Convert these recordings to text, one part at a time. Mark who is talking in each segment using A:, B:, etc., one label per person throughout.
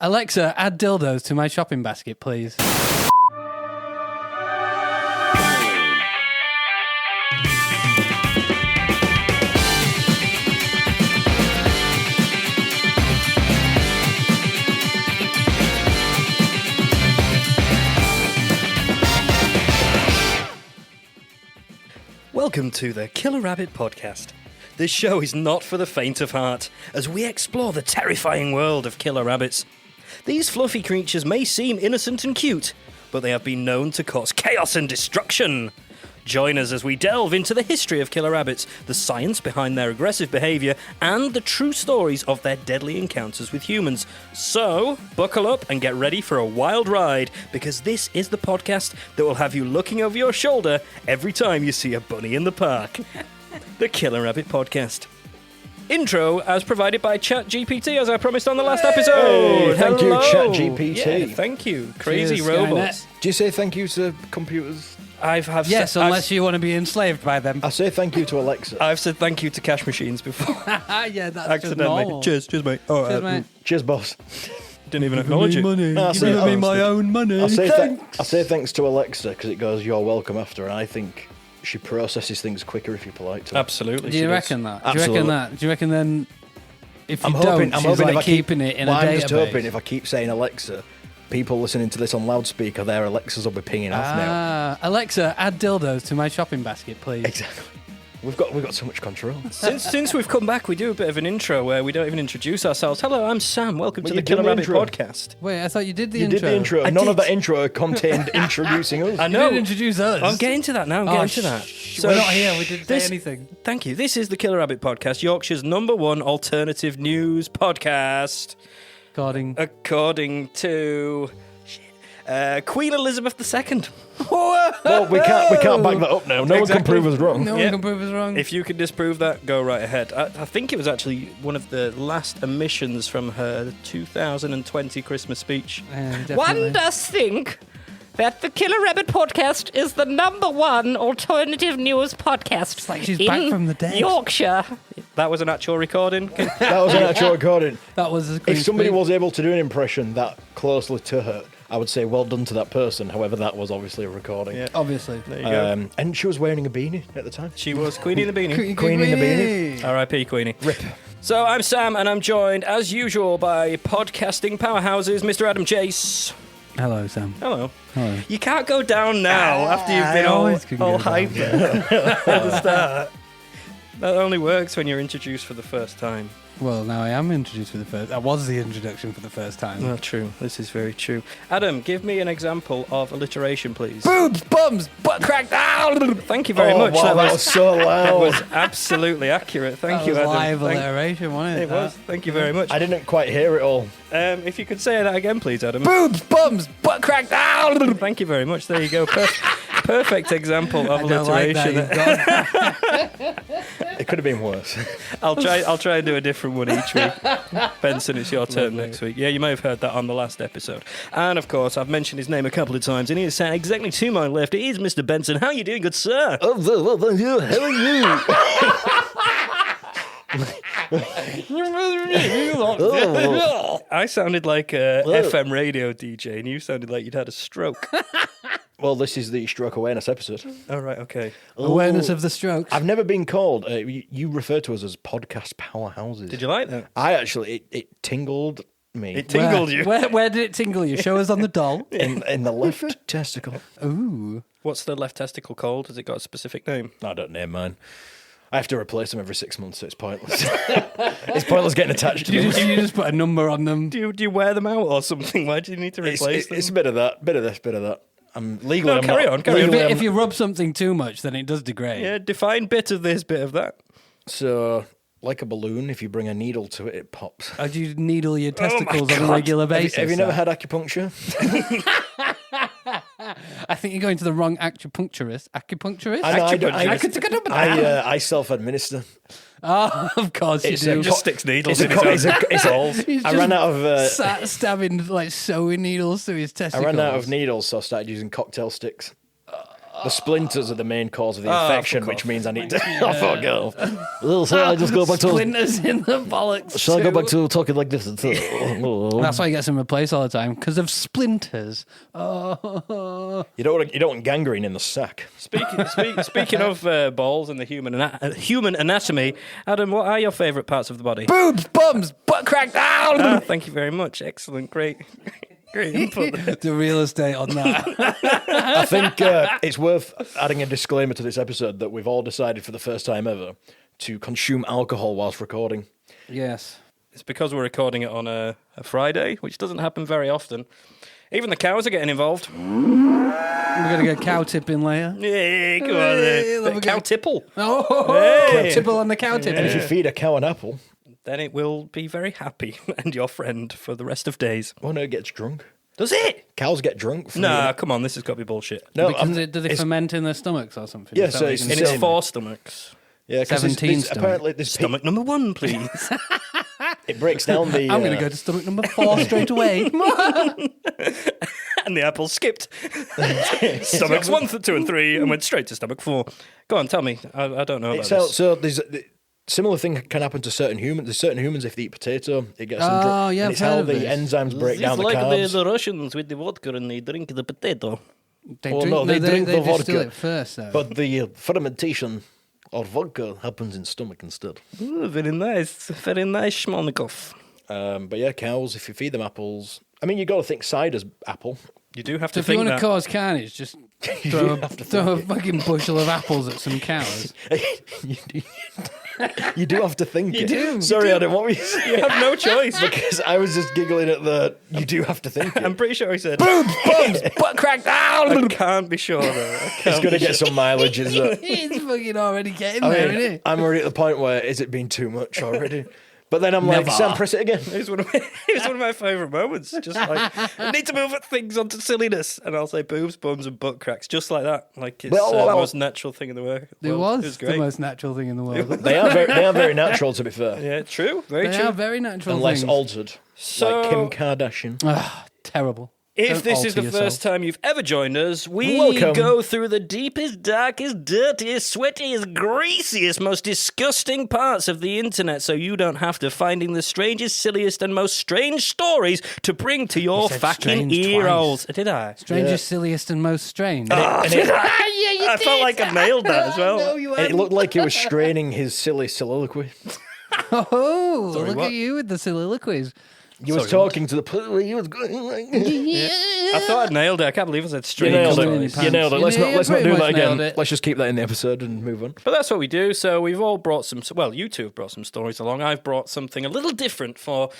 A: Alexa, add dildos to my shopping basket, please.
B: Welcome to the Killer Rabbit Podcast. This show is not for the faint of heart, as we explore the terrifying world of killer rabbits. These fluffy creatures may seem innocent and cute, but they have been known to cause chaos and destruction. Join us as we delve into the history of killer rabbits, the science behind their aggressive behaviour, and the true stories of their deadly encounters with humans. So, buckle up and get ready for a wild ride, because this is the podcast that will have you looking over your shoulder every time you see a bunny in the park. The Killer Rabbit Podcast. Intro as provided by ChatGPT, as I promised on the last episode.
C: Thank you,
B: Hello.
C: ChatGPT.
B: Yeah, thank you. Crazy
A: Cheers,
B: robots.
A: Skynet.
C: Do you say thank you to computers?
A: Yes, unless you want to be enslaved by them.
C: I say thank you to Alexa.
B: I've said thank you to cash machines before.
A: Yeah, that's
B: Accidentally.
A: just normal.
B: Cheers, mate. Oh,
A: Cheers, mate.
C: Cheers, boss.
B: Didn't even acknowledge it.
A: Money.
C: No, I say-
A: Give me my own money.
C: I say thanks to Alexa because it goes, you're welcome after, and I think she processes things quicker if you're polite to her.
B: Absolutely.
A: Do you
B: she
A: reckon
B: does.
A: that? Do you reckon
C: Absolutely.
A: that? Do you reckon then if you
C: I'm
A: don't,
C: hoping
A: she's
C: if
A: like
C: I keep
A: keeping it in
C: well,
A: a
C: I'm
A: database?
C: just hoping if I keep saying Alexa, people listening to this on loudspeaker, their Alexas will be pinging off now.
A: Alexa, add dildos to my shopping basket, please.
C: Exactly. We've got so much control.
B: Since we've come back, we do a bit of an intro where we don't even introduce ourselves. Hello, I'm Sam. Welcome
C: Well,
B: to
C: you
B: the Killer
C: did the
B: Rabbit
C: intro.
B: Podcast.
A: Wait, I thought you did the
C: You
A: intro.
C: did the intro.
B: I
C: None
B: did.
C: of that intro contained introducing us.
B: I
A: You
B: know.
A: didn't introduce us.
B: I'm getting to that now. I'm getting to that.
A: So we're not here. We didn't say anything.
B: Thank you. This is the Killer Rabbit Podcast, Yorkshire's #1 alternative news podcast, according to Queen Elizabeth II.
C: Well, we can't back that up now. No one can
B: Exactly.
C: prove us wrong.
A: No
B: Yep.
A: one can prove us wrong.
B: If you can disprove that, go right ahead. I think it was actually one of the last emissions from her 2020 Christmas speech.
A: Definitely.
B: One does think that the Killer Rabbit Podcast is the #1 alternative news podcast. It's
A: like she's back from the dead.
B: Yorkshire. That was an actual recording.
C: That was an actual recording.
A: That was a
C: If somebody was able to do an impression that closely to her, I would say well done to that person. However, that was obviously a recording.
B: Yeah.
A: obviously.
B: There you go.
C: And she was wearing a beanie at the time.
B: She was Queenie in the Beanie.
C: Queen in the beanie.
B: R.I.P. Queenie.
C: Rip.
B: So I'm Sam, and I'm joined, as usual, by podcasting powerhouses, Mr. Adam Chase.
A: Hello, Sam.
B: Hello.
A: Hello.
B: You can't go down now after you've been
A: I
B: all
A: always can go
B: hyper at the start. That only works when you're introduced for the first time.
A: Well, now I am introduced for the first. That was the introduction for the first time.
B: Well, true. This is very true. Adam, give me an example of alliteration, please.
A: Boobs, bums, butt crack.
B: Thank you very much.
C: Wow, that was so
B: that
C: loud.
B: was absolutely accurate. Thank you,
A: That was
B: Adam.
A: live alliteration, wasn't it?
B: It was. Thank you very much.
C: I didn't quite hear it all.
B: If you could say that again, please, Adam.
A: Boobs, bums, butt crack.
B: Thank you very much. There you go. Perfect example of
A: I don't like
B: alliteration.
A: that. You've got-
C: It could have been worse.
B: I'll try and do a different one each week. Benson, it's your turn next week. Yeah, you may have heard that on the last episode. And of course, I've mentioned his name a couple of times, and he is sat exactly to my left. It is Mr. Benson. How are you doing, good sir?
C: How are you?
B: I sounded like a FM radio DJ, and you sounded like you'd had a stroke.
C: Well, this is the stroke awareness episode.
B: Oh, right, okay.
A: Awareness of the strokes.
C: I've never been called. You refer to us as podcast powerhouses.
B: Did you like that?
C: I actually, it tingled me
B: It tingled you.
A: Where did it tingle you? Show us on the doll.
C: in the left testicle.
A: Ooh.
B: What's the left testicle called? Has it got a specific name?
C: I don't name mine. I have to replace them every 6 months, so it's pointless. It's pointless getting attached to
A: You
C: them.
A: just put a number on them.
B: Do you wear them out or something? Why do you need to replace them?
C: It's a bit of that, bit of this, bit of that. I'm legally.
B: No,
C: I'm
B: carry
C: not-
B: on, carry on.
C: legally,
A: If you rub something too much, then it does degrade.
B: Yeah, define bit of this, bit of that.
C: So, like a balloon, if you bring a needle to it, it pops.
A: How do you needle your
B: Oh my
A: testicles on a
B: God.
A: regular basis?
C: Have you never had acupuncture?
A: I think you're going to the wrong acupuncturist. Acupuncturist?
C: I know, I self-administer.
A: Oh, of course you do.
B: Just sticks needles
C: It's
B: in his balls.
A: He's
C: I
A: just
C: ran out of.
A: stabbing like sewing needles through his
C: I
A: testicles.
C: ran out of needles, so I started using cocktail sticks. The splinters are the main cause of the
B: Oh,
C: infection,
B: fuck
C: which
B: off.
C: means I need to. Oh, fuck off. Well, so I just go back to.
A: Splinters in the bollocks.
C: Shall I go
A: too.
C: back to talking like this?
A: That's why he gets him replaced all the time because of splinters. Oh,
C: You don't want gangrene in the sack.
B: Speaking of balls and the human anatomy, Adam, what are your favourite parts of the body?
A: boobs, bums, butt crack down.
B: Ah, thank you very much. Excellent, great input.
A: The real estate on that.
C: I think it's worth adding a disclaimer to this episode that we've all decided for the first time ever to consume alcohol whilst recording.
A: Yes.
B: It's because we're recording it on a Friday, which doesn't happen very often. Even the cows are getting involved.
A: We're going to get cow tipping later.
B: Yeah, come on
A: Hey,
B: then.
A: let me
B: Cow
A: get-
B: tipple.
A: Oh,
B: Hey.
A: tipple on the cow tipping.
C: And if you feed a cow an apple,
B: Then it will be very happy and your friend for the rest of days.
C: oh no, it gets drunk.
B: Does it?
C: Cows get drunk. From
B: Nah, come on, this has got to be bullshit.
C: No,
A: Because do they
C: it's-
A: ferment in their stomachs or something?
C: Yeah,
A: Is that
C: so
A: what
C: it's
A: you
B: And
A: can
B: it's
C: insane.
A: say?
B: 4 stomachs.
C: Yeah,
A: 17 stomach.
C: apparently this
B: Stomach number 1, please.
C: it breaks down the.
A: I'm going to go to stomach number 4 straight away.
B: And the apple skipped. Stomachs 1, 2, and 3, and went straight to stomach 4. Go on, tell me. I don't know about this.
C: So there's similar thing can happen to certain humans. There's certain humans if they eat potato, it gets them
A: Oh,
C: drunk.
A: yeah,
C: and
A: I've
C: it's
A: heard
C: how
A: of
C: the
A: this.
C: enzymes break down the
B: like
C: carbs.
B: the Russians with the vodka and they drink the potato.
A: They
C: Well,
A: drink,
C: no, they drink the
A: distill
C: vodka.
A: it first, though.
C: But the fermentation of vodka happens in stomach instead.
B: Ooh, very nice. Very nice, Schmonikov.
C: But yeah, cows, if you feed them apples, I mean, you got to think cider's apple.
B: You do have
A: So
B: to
A: if you
B: think
A: want
B: that.
A: to cause carnage, just throw a fucking bushel of apples at some cows.
C: You do have to think
A: You
C: it.
A: do.
C: Sorry, Adam, what were you saying?
B: You have no choice.
C: Because I was just giggling at the. You do have to think it.
B: I'm pretty sure he said.
A: Bums, butt crack down.
B: I can't be sure though.
C: It's going to get some mileage, is it?
A: He's fucking already getting
C: I
A: there,
C: mean,
A: isn't he?
C: I'm already at the point where is it been too much already? But then I'm like,
A: Never.
C: Sam, press it again.
B: It was one of my favourite moments. Just like I need to move things onto silliness, and I'll say boobs, bums, and butt cracks, just like that. Like it's
C: Well,
B: the
C: well,
B: most natural thing in the world.
A: It
B: It
A: was
B: was
A: the
B: great.
A: most natural thing in the world.
C: They are very natural, to be fair,
B: Yeah, true. Very
A: They
B: true.
A: are very natural
C: and less
A: things.
C: altered,
B: So-
C: like Kim Kardashian.
A: Ah, terrible.
B: If
A: Don't
B: this is
A: alter
B: the
A: yourself.
B: first time you've ever joined us, we
C: Welcome.
B: go through the deepest, darkest, dirtiest, sweatiest, greasiest, most disgusting parts of the internet so you don't have to finding the strangest, silliest, and most strange stories to bring to your
A: said
B: fucking
A: strange
B: ear
A: twice.
B: holes. Did I?
A: Strangest, silliest, and most strange.
B: I felt like I nailed that as well.
C: And it looked like he was straining his silly soliloquy.
A: Oh,
B: Sorry,
A: look
B: what?
A: at you with the soliloquies.
C: He was talking to the. He was going like.
B: I thought I nailed it. I can't believe I said
C: You
B: strange.
C: nailed
A: Coming in
C: it.
A: your
C: You nailed it.
A: pants.
C: Let's not
A: pretty
C: do
A: much
C: that again.
A: nailed it.
C: Let's just keep that in the episode and move on.
B: But that's what we do. So we've all brought some. Well, you two have brought some stories along. I've brought something a little different for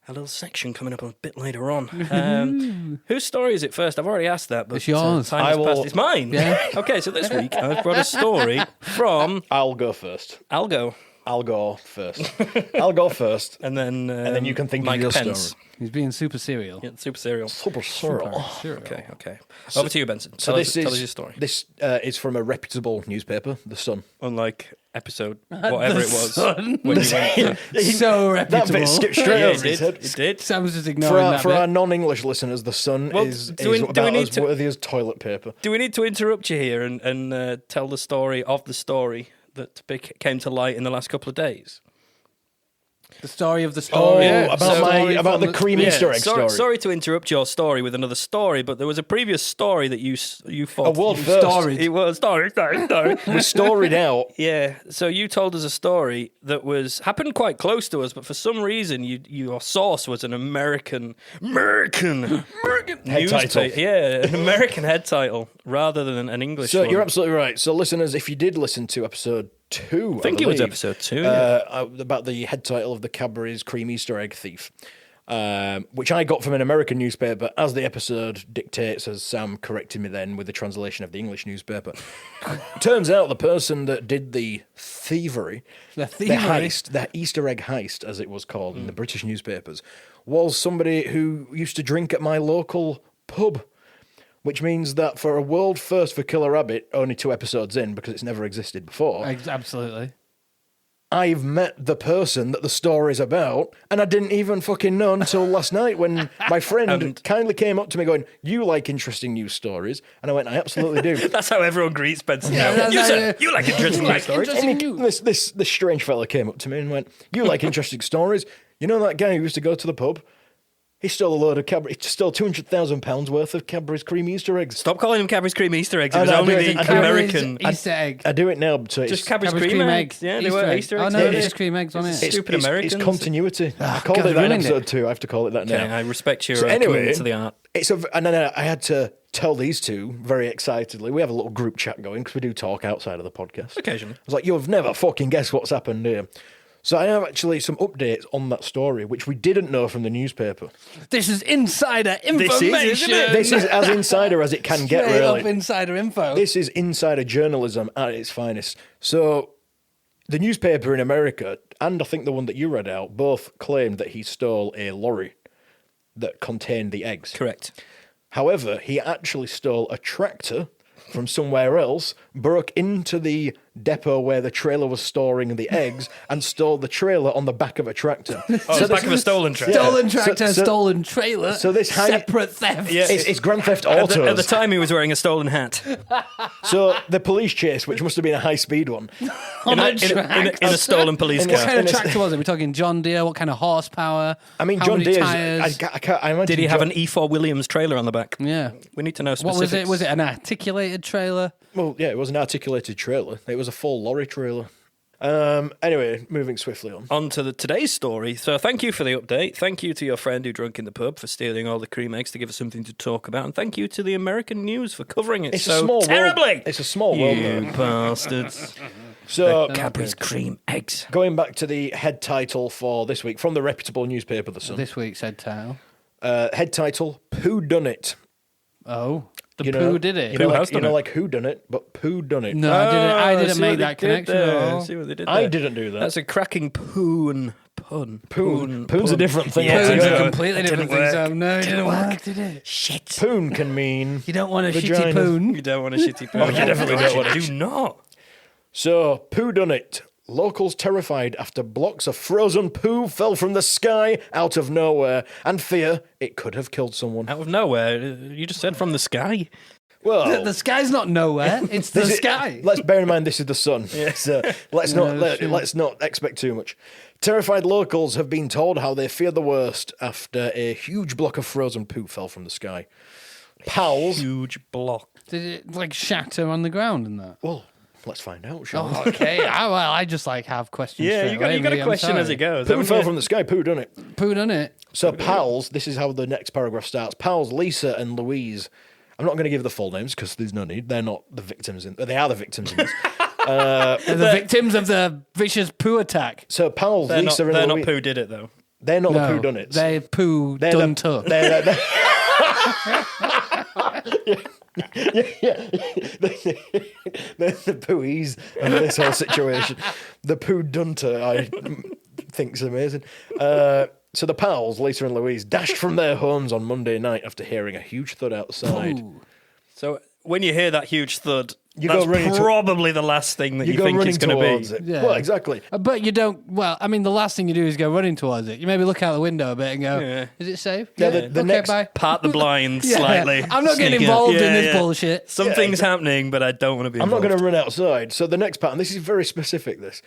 B: a little section coming up a bit later on. Whose story is it first? I've already asked that, but
A: It's yours.
B: time has
C: I will-
B: passed. It's mine.
A: Yeah.
B: Okay, so this week I've brought a story from
C: I'll go first.
B: Algo,
C: I'll go first. I'll go first.
B: and then
C: you can think of
B: Mike
C: your
B: Pence.
C: story.
A: He's being super serial.
B: Yeah, super serial.
C: Super sorrow.
A: Serial.
B: Okay. Over to you, Benson.
C: So
B: Tell
C: this
B: us
C: is
B: your story.
C: This is from a reputable newspaper, The Sun.
B: Unlike episode whatever it was
A: Sun.
B: when you went.
A: So
C: That
A: reputable.
C: bit skipped straight
B: Yeah,
C: over
B: it
C: his
B: did.
C: head.
B: It did.
A: Sam's just
C: For
A: ignoring
C: our,
A: that
C: for
A: bit.
C: our non-English listeners, The Sun
B: Well,
C: is
B: do we
C: about
B: need
C: as
B: to-
C: worthy as toilet paper.
B: Do we need to interrupt you here and tell the story of the story that came to light in the last couple of days?
A: The story of the
C: Oh,
A: story.
B: yeah.
C: about
A: Story
C: about
A: from
C: the cream Easter egg story.
B: Sorry to interrupt your story with another story, but there was a previous story that you thought.
C: A world first.
A: Story.
B: It was story.
C: We storied out.
B: Yeah. So you told us a story that happened quite close to us, but for some reason your source was an American
C: Head
B: newspaper.
C: title.
B: Yeah, an American head title rather than an English
C: So
B: one.
C: you're absolutely right. So listeners, if you did listen to episode 2,
B: I think it was episode 2.
C: about the head title of the Cadbury's Cream Easter Egg Thief, which I got from an American newspaper, as the episode dictates, as Sam corrected me then with the translation of the English newspaper. Turns out the person that did the thievery,
A: The thievery?
C: heist, the Easter egg heist, as it was called in the British newspapers, was somebody who used to drink at my local pub. Which means that for a world first for Killer Rabbit, only 2 episodes in, because it's never existed before,
A: Absolutely.
C: I've met the person that the story's about, and I didn't even fucking know until last night when my friend kindly came up to me going, "You like interesting news stories?" And I went, "I absolutely do."
B: That's how everyone greets Benson.
A: Yeah,
B: You like interesting news stories?
A: Interesting news.
C: This strange fella came up to me and went, "You like interesting stories? You know that guy who used to go to the pub? He stole a load of Cadbury. He stole £200,000 worth of Cadbury's cream Easter eggs."
B: Stop calling them Cadbury's cream Easter eggs. It
C: I
B: was
C: know,
B: only
C: I do
B: the
C: it.
B: American.
A: Easter egg.
C: I do it now, so it's
B: Just Cadbury's cream eggs. Yeah, they were Easter eggs.
A: Oh, no,
B: Yeah.
A: just cream eggs on it.
B: Stupid
C: it's
B: Americans.
C: continuity. I called
A: God,
C: it that in
A: ruined it.
C: episode 2. I have to call it that now.
B: Okay, I respect your
C: So anyway,
B: commitment to the art.
C: and then I had to tell these two very excitedly. We have a little group chat going because we do talk outside of the podcast.
B: Occasionally.
C: I was like, "You've never fucking guessed what's happened here." So I have actually some updates on that story, which we didn't know from the newspaper.
A: This is insider
B: This
A: information.
B: is, isn't it?
C: This is as insider as it can get,
A: Straight
C: really.
A: up insider info.
C: This is insider journalism at its finest. So the newspaper in America, and I think the one that you read out, both claimed that he stole a lorry that contained the eggs.
B: Correct.
C: However, he actually stole a tractor from somewhere else, broke into the depot where the trailer was storing the eggs, and stole the trailer on the back of a tractor.
B: Oh, the back of a stolen tractor.
A: Stolen tractor,
C: So-
A: stolen trailer.
C: so this high-
A: separate theft.
B: Yeah.
C: It's Grand Theft Auto.
B: At the time, he was wearing a stolen hat.
C: So the police chase, which must have been a high-speed one,
A: On a
B: in
A: tractor.
B: a stolen police
C: In a-
A: What
B: car.
A: kind of
C: And it's-
A: tractor was it? We're talking John Deere. What kind of horsepower?
C: I mean,
A: How
C: John
A: many
C: Deere's.
A: tires?
C: I imagine.
B: Did he have
C: John-
B: an E4 Williams trailer on the back?
A: Yeah.
B: We need to know
A: What
B: specifics.
A: was it? Was it an articulated trailer?
C: Well, yeah, it was an articulated trailer. It was a full lorry trailer. Anyway, moving swiftly on.
B: On to today's story. So thank you for the update. Thank you to your friend who drunk in the pub for stealing all the cream eggs to give us something to talk about. And thank you to the American news for covering it
C: It's
B: so
C: a small
B: terribly.
C: world. It's a small world,
B: You
C: though.
B: bastards.
C: So,
B: Cadbury's cream eggs.
C: going back to the head title for this week from the reputable newspaper, The Sun.
A: This week's head title.
C: Head title: Pooh Done It.
A: Oh, the
C: You
A: poo
C: know,
A: did it.
C: You know,
B: Pooh
C: like,
B: has done it.
C: like Who Done It, but Pooh Done It.
A: No, I didn't
B: see
A: make
B: what
A: that
B: they did
A: connection at
B: there.
A: all.
B: See what they did
C: I
B: there.
C: didn't do that.
B: That's a cracking pun.
C: Poon's
B: Pun.
C: a different thing.
B: Yeah,
A: Poon's
B: I
A: a
B: know.
A: completely
B: It
A: different
B: didn't
A: thing. So
B: work.
A: no, it didn't work, did it?
B: Shit.
C: Poon can mean.
A: You don't want a
C: Vagina.
A: shitty poon.
B: You don't want a shitty pun.
C: Oh, you definitely don't want a
B: Do not.
C: So, Pooh Done It. Locals terrified after blocks of frozen poo fell from the sky out of nowhere, and fear it could have killed someone.
B: Out of nowhere. You just said from the sky.
C: Well,
A: The sky's not nowhere. It's the
C: this is-
A: sky.
C: Let's bear in mind this is the sun. So let's not
A: sure.
C: let's not expect too much. Terrified locals have been told how they fear the worst after a huge block of frozen poo fell from the sky. Pals.
B: Huge block.
A: Did it like shatter on the ground and that?
C: Well, let's find out, shall we?
A: Oh, okay. I just like have questions.
B: Yeah,
A: straight
B: you got
A: away,
B: a
A: mate, I'm
B: question as
A: sorry.
B: it goes.
C: Poo
B: haven't
C: fell
B: you?
C: from the sky. Poo done it.
A: Poo done it.
C: So pals, this is how the next paragraph starts. Pals Lisa and Louise. I'm not going to give the full names because there's no need. They're not the victims. They are the victims in this.
A: They're the victims of the vicious poo attack.
C: So pals
B: They're
C: Lisa
B: not,
C: and
B: they're not
C: Louise.
B: They're did it though.
C: They're not the
A: No,
C: poo done it.
A: They poo
C: They're
A: done
C: the,
A: to.
C: they're the pooies of this whole situation. The poo dunter, I think's amazing. So the pals, Lisa and Louise, dashed from their homes on Monday night after hearing a huge thud outside.
A: Ooh.
B: So when you hear that huge thud,
C: You go
B: that's
C: running to-
B: probably the last thing that you
C: go
B: think
C: running
B: it's going to
C: towards
B: be.
C: it.
A: Yeah.
C: Well, exactly.
A: But you don't. Well, I mean, the last thing you do is go running towards it. You maybe look out the window a bit and go,
B: Yeah.
A: "Is it safe?"
C: Yeah, the
A: okay,
C: next
A: bye.
B: Part the blinds
A: Yeah.
B: slightly.
A: I'm not getting
B: sneak out.
A: involved in
B: Yeah,
A: this
B: yeah.
A: bullshit.
B: Something's happening, but I don't want to be
C: I'm not
B: involved.
C: going to run outside. So the next part, and this is very specific, this.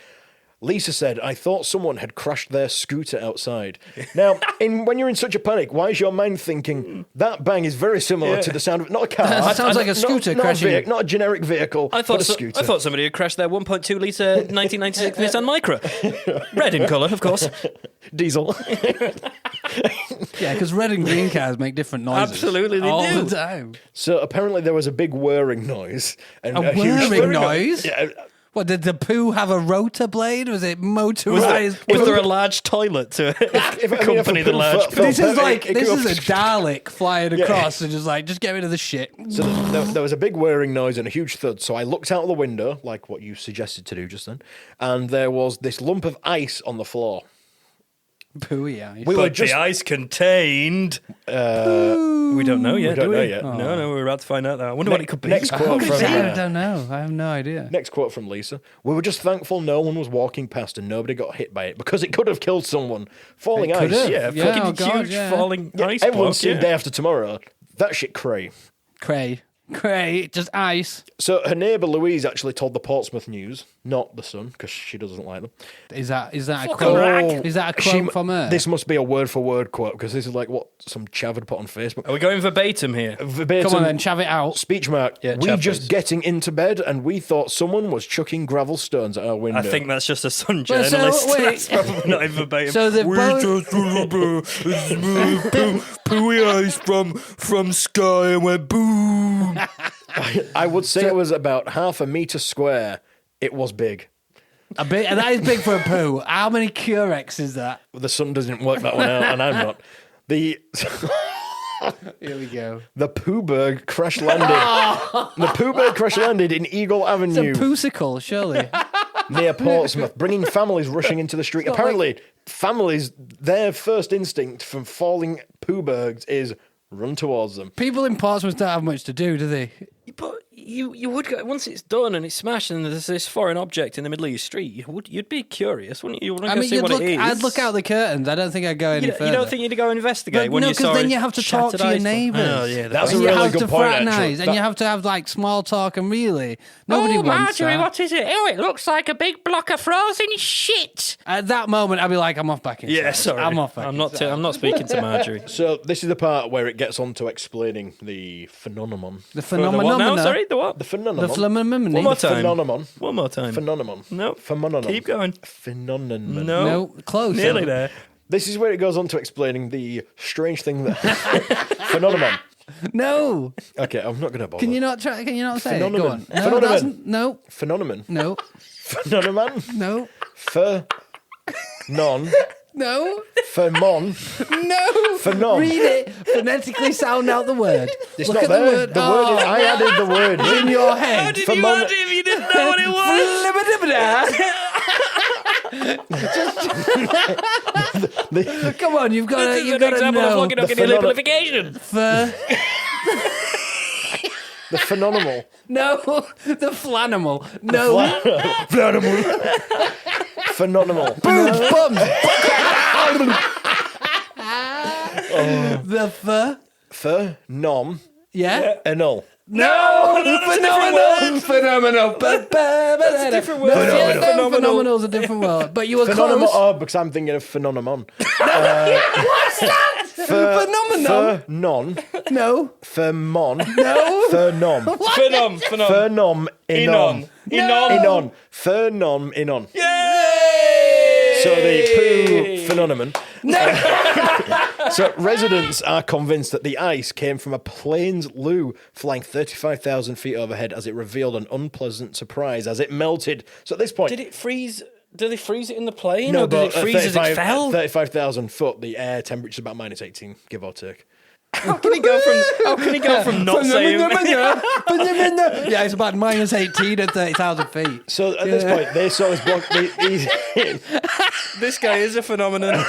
C: Lisa said, I thought someone had crashed their scooter outside. Now, when you're in such a panic, why is your mind thinking that bang is very similar to the sound of not a car?
A: That sounds like a scooter
C: not
A: crashing.
C: Not a generic vehicle,
B: I
C: but
B: thought
C: a scooter.
B: I thought somebody had crashed their 1.2 litre 1996 Nissan Micra. Red in colour, of course.
C: Diesel.
A: Yeah, because red and green cars make different noises.
B: Absolutely, they
A: all
B: do.
A: the time.
C: So apparently there was a big whirring noise. And
A: A
C: huge
A: whirring noise?
C: Yeah,
A: What, did the poo have a rotor blade? Was it motorized?
B: Was there a large toilet to accompany the
C: poo
B: large
C: fell-
A: This is like
C: it
A: this
C: could
A: is a Dalek flying across and just get rid of the shit.
C: So there was a big whirring noise and a huge thud. So I looked out of the window, like what you suggested to do just then, and there was this lump of ice on the floor.
A: Pooey ice.
C: We were
B: But
C: just
B: the ice contained. We don't know yet.
C: We don't
B: do
C: know
B: we?
C: yet.
B: No, we're about to find out that. I wonder what it could be.
C: Next quote from
A: I don't know. I have no idea.
C: Next quote from Lisa. We were just thankful no one was walking past and nobody got hit by it because it could have killed someone. Falling
A: It could
C: ice.
A: have.
B: Yeah,
A: Yeah,
B: fucking
A: oh God,
B: huge
A: yeah.
B: falling ice
C: Everyone's
B: block.
C: seen Day After Tomorrow. That shit cray.
A: Cray, just ice.
C: So her neighbour Louise actually told the Portsmouth News, not the Sun, because she doesn't like them.
A: Is that a
B: Fucking
A: quote?
B: rag.
A: Is that a
C: She-
A: quote from her?
C: This must be a word for word quote because this is like what some chav had put on Facebook.
B: Are we going verbatim here?
C: Verbatim,
A: Come on then, chav it out.
C: speech mark.
B: Yeah,
C: we
B: chav,
C: just
B: please.
C: getting into bed and we thought someone was chucking gravel stones at our window.
B: I think that's just a Sun
A: Well, so,
B: journalist.
A: wait.
B: That's probably not in verbatim.
A: So they've
B: we
A: both-
B: just pooey ice from sky and went boom.
C: I would say it was about 1/2 meter square. It was big.
A: A bit, and that is big for a poo. How many Curex is that?
C: The Sun doesn't work that one out, and I'm not. The
A: Here we go.
C: the Poohberg crash landed. The Poohberg crash landed in Eagle
A: It's a
C: Avenue
A: poosicle, surely.
C: near Portsmouth, bringing families rushing into the street.
A: not
C: Apparently, families, their first instinct from falling Poohbergs is run towards them.
A: People in Portsmouth don't have much to do they?
B: But you would go, once it's done and it's smashed and there's this foreign object in the middle of your street, you'd be curious, wouldn't you? You want to go see what it is.
A: I'd look out the curtains. I don't think I'd go any
B: You
A: further.
B: don't think you'd go investigate
A: But
B: when
A: no,
B: you saw
A: because then
B: a
A: you have to talk
B: shattered
A: to your
B: ice block?
A: neighbours.
B: Oh, yeah,
C: That's a
A: And you
C: really
A: have
C: good
A: to
C: point,
A: fraternise,
C: actually.
A: and you have to have like small talk, and really, nobody wants that.
B: what is it? Oh, it looks like a big block of frozen shit.
A: At that moment, I'd be like, I'm off back inside.
B: Yeah, sorry.
A: I'm off back
B: I'm not.
A: inside.
B: I'm not speaking to Marjorie.
C: So this is the part where it gets on to explaining the phenomenon.
A: The
B: The what
A: phenomenon.
B: now? Sorry, the what?
C: The phenomenon.
A: The phenomenon.
B: One more time.
C: Phenomenon.
B: One more time.
C: Phenomenon.
B: No.
C: Phenomenon.
B: Keep going.
C: Phenomenon.
B: No.
A: No, close.
B: Nearly there.
C: This is where it goes on to explaining the strange thing that phenomenon.
A: No.
C: Okay, I'm not going to bother.
A: Can you not try? Can you not say it? Go
C: Phenomenon.
A: on. No,
C: Phenomenon.
A: that's no,
C: Phenomenon.
A: no,
C: Phenomenon.
A: no,
C: Non.
A: no,
C: Phemon.
A: no.
C: Phenom.
A: Read it. Phonetically sound out the word.
C: It's
A: Look
C: not
A: at
C: there.
A: the word.
C: The word is, I added the word
A: in your head.
B: How did
C: For
B: you
C: mum-
B: add him? You didn't know what it was.
A: Come on, you've got
B: This
A: to.
B: is
A: You've
B: an
A: got to
B: example of
A: know.
B: fucking up
C: The
B: in your
C: phenom-
B: lipoification.
C: the phenomenal.
A: No, the flanimal. No,
C: Phenomenal.
A: boom, bum. The
C: Phenom.
A: yeah.
C: Enol.
A: No,
B: phenomenal.
A: phenomenal. That's
B: a different word.
A: Phenomenal. Phenomenal's a different word, but you were
C: Phenomenal.
A: close.
C: Oh, because I'm thinking of phenomenon.
A: Phenomenon.
C: Non.
A: No,
C: Phemon.
A: no.
C: Phenom.
B: Phenom.
C: Phenom. Inon. Inon. Phenom. Inon.
B: Yay!
C: So the poo phenomenon. So residents are convinced that the ice came from a plane's loo flying 35,000 feet overhead as it revealed an unpleasant surprise as it melted. So at this point...
B: Did it freeze? Did they freeze it in the plane?
C: No,
B: or did
C: but
B: it freeze as it fell?
C: 35,000 foot, the air temperature is about minus 18, give or take.
B: How can he go from not saying?
A: Yeah, it's about minus 18 at 30,000 feet.
C: So at this point, they saw this block.
B: This guy is a phenomenon.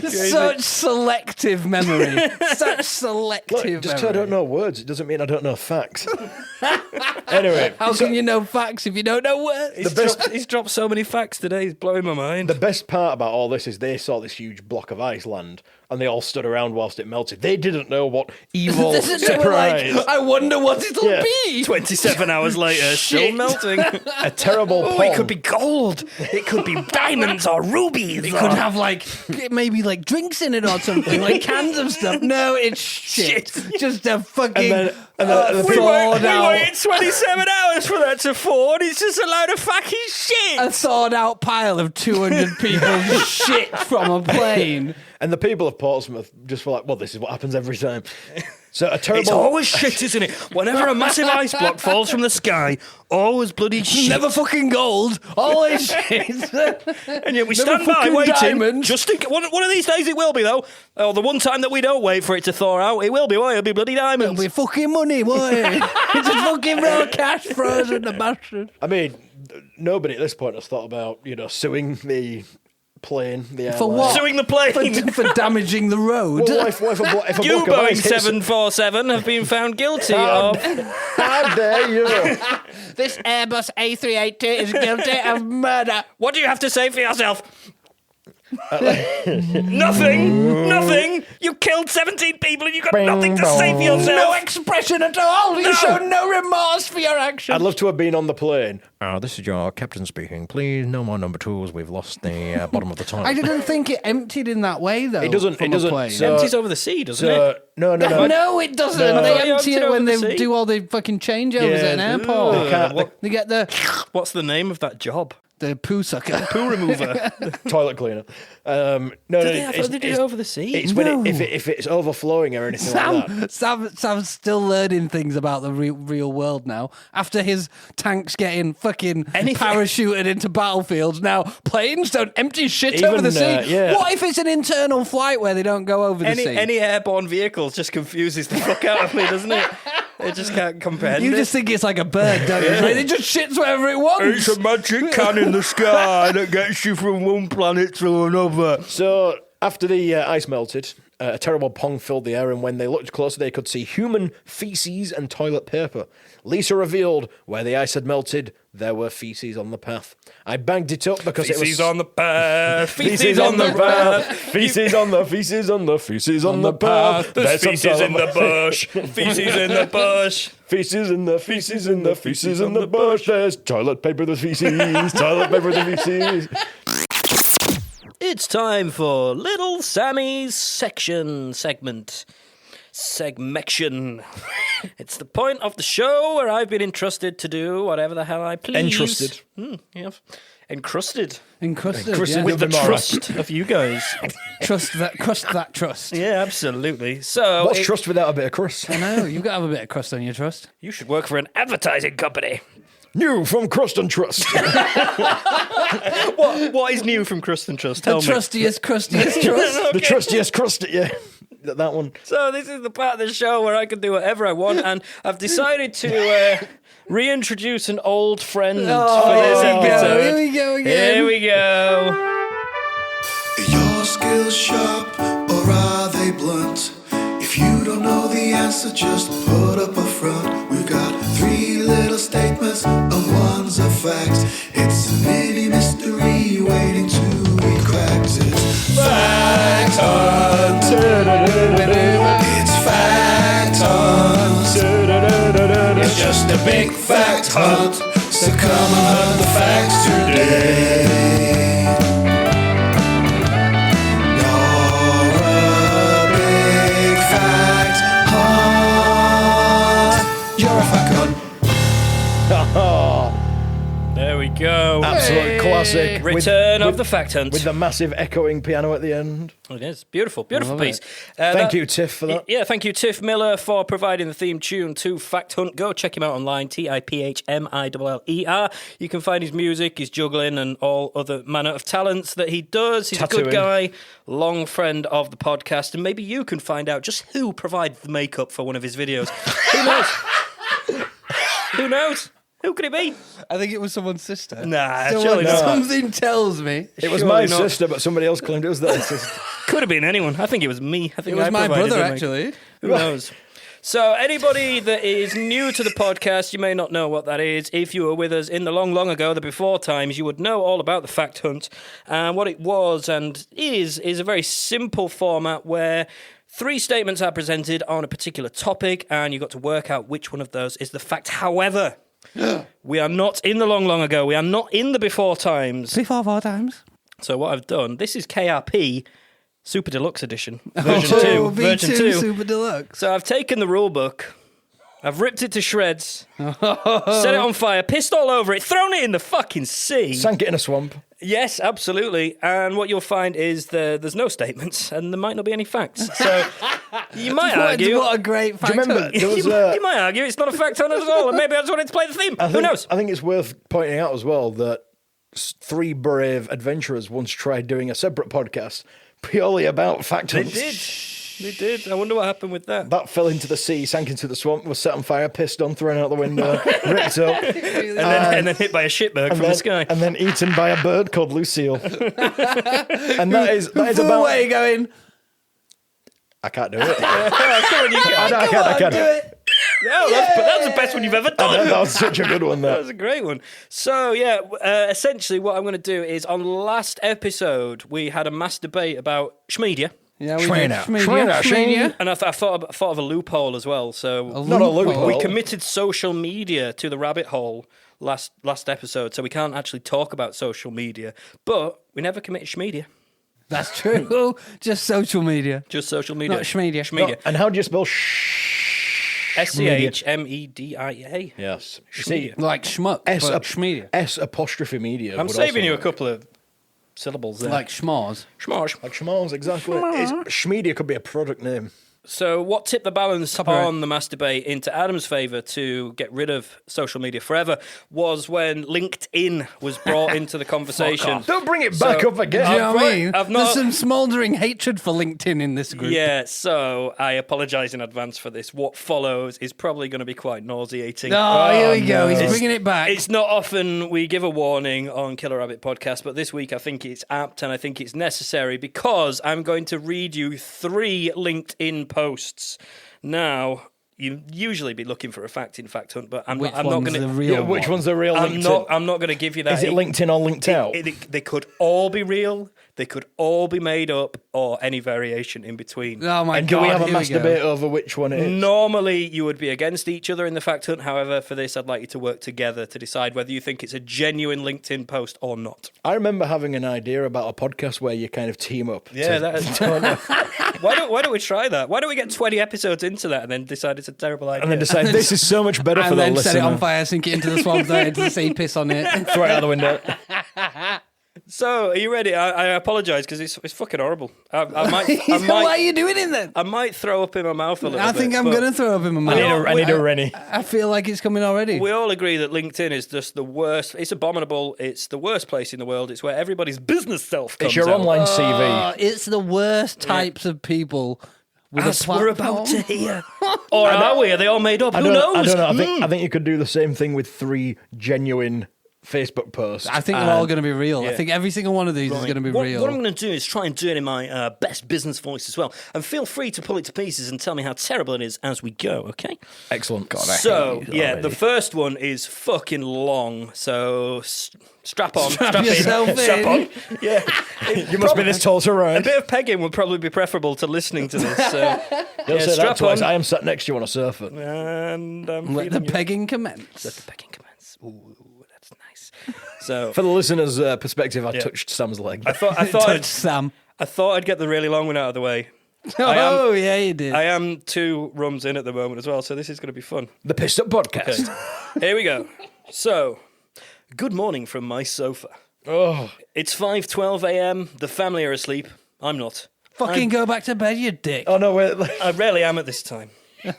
A: Such selective memory. Such selective
C: Look, just 'cause
A: memory.
C: I don't know words, it doesn't mean I don't know facts. Anyway,
A: How can you know facts if you don't know words?
B: He's dropped so many facts today. He's blowing my mind.
C: the best part about all this is they saw this huge block of ice land and they all stood around whilst it melted. They didn't know what evil
A: They were like,
C: surprise.
A: I wonder what it'll
C: Yeah.
A: be.
B: 27 hours later, still
A: Shit.
B: melting.
C: A terrible
B: Oh,
C: pong.
B: it could be gold. It could be diamonds or rubies.
A: It could have like maybe like drinks in it or something, like cans of stuff. No, it's shit. Just a fucking
C: And then the
A: thawed out,
B: waited 27 hours for that to fall. It's just a load of fucking shit.
A: a thawed out pile of 200 people's shit from a plane.
C: And the people of Portsmouth just were like, well, this is what happens every time. So a terrible...
B: It's always shit, isn't it? Whenever a massive ice block falls from the sky, always bloody shit.
A: Never fucking gold, always shit.
B: And yet we
A: never
B: stand by
A: fucking
B: waiting.
A: diamonds.
B: Just think, one of these days it will be, though. Oh, the one time that we don't wait for it to thaw out, it will be, won't it? It'll be bloody diamonds.
A: It'll be fucking money, won't it? It's just fucking raw cash frozen, the bastard.
C: I mean, nobody at this point has thought about, suing the plane. The
A: For
C: airline.
A: what?
B: Suing the plane.
A: For damaging the road.
C: Well, if a
B: You,
C: bloke of
B: Boeing
C: ours hits-
B: 747, have been found guilty of...
C: How dare you?
A: This Airbus A380 is guilty of murder.
B: What do you have to say for yourself? Nothing. You killed 17 people and you got nothing to say for yourself.
A: No expression at all. You show no remorse for your actions.
C: I'd love to have been on the plane. This is your captain speaking. Please, no more number twos. We've lost the bottom of the tunnel.
A: I didn't think it emptied in that way, though.
C: It doesn't.
A: from
C: It doesn't.
A: a plane.
C: So-
B: Empties over the sea, doesn't
C: So,
B: it?
C: no.
A: No, it doesn't.
C: No.
A: They
B: You
A: empty
B: empty
A: it
B: it
A: when
B: over
A: they
B: the sea?
A: do all the fucking changeovers at an airport.
C: They can't-
A: They get the
B: What's the name of that job?
A: poo sucker.
B: Poo remover.
C: Toilet cleaner. No,
B: I thought they did it over the sea.
C: It's when
A: No.
C: if it's overflowing or anything like that.
A: Sam's still learning things about the real world now. After his tanks getting fucking parachuted into battlefields, now planes don't empty shit over
C: Even,
A: the sea.
C: yeah.
A: What if it's an internal flight where they don't go over the sea?
B: Any airborne vehicles just confuses the fuck out of me, doesn't it? It just can't comprehend
A: You
B: it.
A: just think it's like a bird, don't you? It just shits wherever it wants.
C: It's a magic can in the sky that gets you from one planet to another. So, after the ice melted, a terrible pong filled the air, and when they looked closer, they could see human feces and toilet paper. Lisa revealed where the ice had melted, there were feces on the path. I bagged it up because it was...
B: Feces on the path.
C: Feces on the path. Feces on the feces on the feces on the path.
B: There's feces in the bush. Feces in the bush.
C: Feces in the feces in the feces in the bush. There's toilet paper, the feces. Toilet paper, the feces.
B: It's time for Little Sammy's segment. Segmection. It's the point of the show where I've been entrusted to do whatever the hell I please.
C: Entrusted.
B: Yeah. Encrusted.
A: Encrusted,
C: Encrusted
A: yeah.
B: With the
C: Tomorrow.
B: trust of you guys.
A: Crust that trust.
B: Yeah, absolutely. So
C: What's trust without a bit of crust?
A: I know, you've got to have a bit of crust on your trust.
B: you should work for an advertising company.
C: New from Crust and Trust.
B: What is new from Crust and Trust? Tell
A: The
B: me.
A: trustiest, crustiest trust.
C: The trustiest crust, yeah. That one.
B: So this is the part of the show where I can do whatever I want, and I've decided to reintroduce an old friend for this episode.
A: Here we go again.
B: Here we go.
D: Are your skills sharp or are they blunt? If you don't know the answer, just put up a front. We've got 3 little statements and one's a fact. It's a mini mystery waiting to be cracked. It's Fact Hunt. It's Fact Hunt. It's just a big fact hunt. So come and learn the facts today.
B: There we go.
C: Absolute classic.
B: Return of the Fact Hunt.
C: With the massive echoing piano at the end.
B: It is beautiful, beautiful
A: Love
B: piece.
C: Thank you, Tiff, for that.
B: Yeah, thank you, Tiff Miller, for providing the theme tune to Fact Hunt. Go check him out online, TIPHMILLER. You can find his music, his juggling, and all other manner of talents that he does. He's a good
C: Tattooing.
B: guy, long friend of the podcast, and maybe you can find out just who provides the makeup for one of his videos. Who knows? Who knows? Who could it be?
A: I think it was someone's sister.
B: Nah, surely not.
A: Something tells me.
C: It was
B: Surely
C: my
B: not.
C: sister, but somebody else claimed it was their sister.
B: Could have been anyone. I think it was me. I think
A: It was
B: I
A: my
B: provided
A: brother,
B: the makeup.
A: actually.
B: Who knows? So, anybody that is new to the podcast, you may not know what that is. If you were with us in the long, long ago, the before times, you would know all about the Fact Hunt. And what it was and is a very simple format where 3 statements are presented on a particular topic, and you've got to work out which one of those is the fact. However, we are not in the long, long ago. We are not in the before times.
A: Before 4 times.
B: So, what I've done, this is KRP Super Deluxe Edition, version 2.
A: V2
B: Version 2.
A: Super Deluxe.
B: So I've taken the rule book, I've ripped it to shreds, set it on fire, pissed all over it, thrown it in the fucking sea.
C: Sank it in a swamp.
B: Yes, absolutely. And what you'll find is there's no statements and there might not be any facts. So you might argue.
A: What a great fact.
C: Do you remember
A: hunt.
C: there was
B: You might argue it's not a fact on it at all, and maybe I just wanted to play the theme. Who knows?
C: I think it's worth pointing out as well that 3 brave adventurers once tried doing a separate podcast purely about fact hunts.
B: They did. They did. I wonder what happened with that.
C: That fell into the sea, sank into the swamp, was set on fire, pissed on, thrown out the window, ripped up,
B: and then hit by a shitberg from the sky.
C: and then eaten by a bird called Lucille. And that is about.
A: Where are you going?
C: I can't do it.
B: Come on, you can.
C: I can't do it.
B: No, that's the best one you've ever done.
C: That was such a good one.
B: That was a great one. So, essentially what I'm going to do is on last episode, we had a mass debate about schmedia.
A: Yeah, we
C: Schmedia.
A: did. Schmedia.
B: And I thought of a loophole as well. So
C: Not a loophole.
B: we committed social media to the rabbit hole last episode, so we can't actually talk about social media. But we never committed schmedia.
A: That's true. Just social media.
B: Just social media.
A: Not schmedia.
B: Schmedia.
C: And how do you spell
B: SCHMEDIA.
C: Yes.
B: Schmedia.
A: Like schmuck,
C: S
A: but schmedia.
C: S apostrophe media.
B: I'm
C: would
B: saving
C: also
B: you a
C: work.
B: couple of syllables there.
A: Like schmars.
B: schmosh.
C: Like schmalls, exactly. Schmedia could be a product name.
B: So what tipped the balance on the mass debate into Adam's favour to get rid of social media forever was when LinkedIn was brought into the conversation.
C: Don't bring it back up
A: Do
C: again.
A: you know what I mean?
B: I've not-
A: There's some smouldering hatred for LinkedIn in this group.
B: Yeah, so I apologise in advance for this. What follows is probably going to be quite nauseating.
A: Oh, here we go.
C: no.
A: He's bringing it back.
B: It's not often we give a warning on Killer Rabbit Podcast, but this week I think it's apt and I think it's necessary because I'm going to read you 3 LinkedIn posts. Now, you usually be looking for a fact in Fact Hunt, but I'm
A: Which
B: not
A: one's
B: going
A: the
B: to.
A: real
C: Which
A: one?
C: one's the real LinkedIn?
B: I'm not going to give you that.
C: Is it LinkedIn or linked out?
B: They could all be real. They could all be made up, or any variation in between.
A: Oh my
C: And
A: god!
C: do we have a
A: here
C: mass
A: go.
C: debate over which one it is?
B: Normally, you would be against each other in the Fact Hunt. However, for this, I'd like you to work together to decide whether you think it's a genuine LinkedIn post or not.
C: I remember having an idea about a podcast where you kind of team up.
B: Yeah, why don't we try that? Why don't we get 20 episodes into that and then decide it's a terrible idea?
C: and then decide this is so much better for
A: And
C: the
A: then set it on
C: listener.
A: fire, sink it into the swamp, throw it into the sea, piss on it.
C: Throw it out the window.
B: So, are you ready? I apologise because it's fucking horrible. I
A: Why are you doing it then?
B: might throw up in my mouth a little bit.
A: I think I'm
B: but
A: going to throw up in my
C: I
A: mouth.
C: need a Rennie.
A: I feel like it's coming already.
B: We all agree that LinkedIn is just the worst. It's abominable. It's the worst place in the world. It's where everybody's business self comes
C: It's your
B: out.
C: online CV.
A: Oh, it's the worst types of people with
B: As
A: a
B: we're
A: platform.
B: about to hear. Or are we? Are they all made up? Who knows?
C: I don't know. I think you could do the same thing with 3 genuine Facebook posts.
A: I think they're all going to be real.
B: yeah.
A: I think every single one of these is going to be real.
B: What I'm going to do is try and do it in my best business voice as well. And feel free to pull it to pieces and tell me how terrible it is as we go, okay?
C: Excellent. God, I
B: So,
C: hate you
B: yeah,
C: already.
B: the first one is fucking long. So, strap on.
A: Strap yourself in.
B: Strap on. Yeah.
C: You must be this tall to
B: A
C: ride.
B: bit of pegging would probably be preferable to listening to this. So,
C: Don't say that
B: strap
C: twice.
B: on.
C: I am sat next to you on a surfer.
B: And I'm
A: Let the
B: feeling you.
A: pegging commence.
B: Let the pegging commence. Ooh, that's nice. So,
C: For the listener's perspective, I touched Sam's leg.
B: I thought
A: Touch Sam.
B: I'd get the really long one out of the way.
A: Oh, yeah, you did.
B: I am 2 rums in at the moment as well, so this is going to be fun.
C: The Pissed Up Podcast.
B: Here we go. So, good morning from my sofa.
C: Oh,
B: It's 5:12 a.m. The family are asleep. I'm not.
A: Fucking go back to bed, you dick.
C: oh no, wait.
B: I rarely am at this time.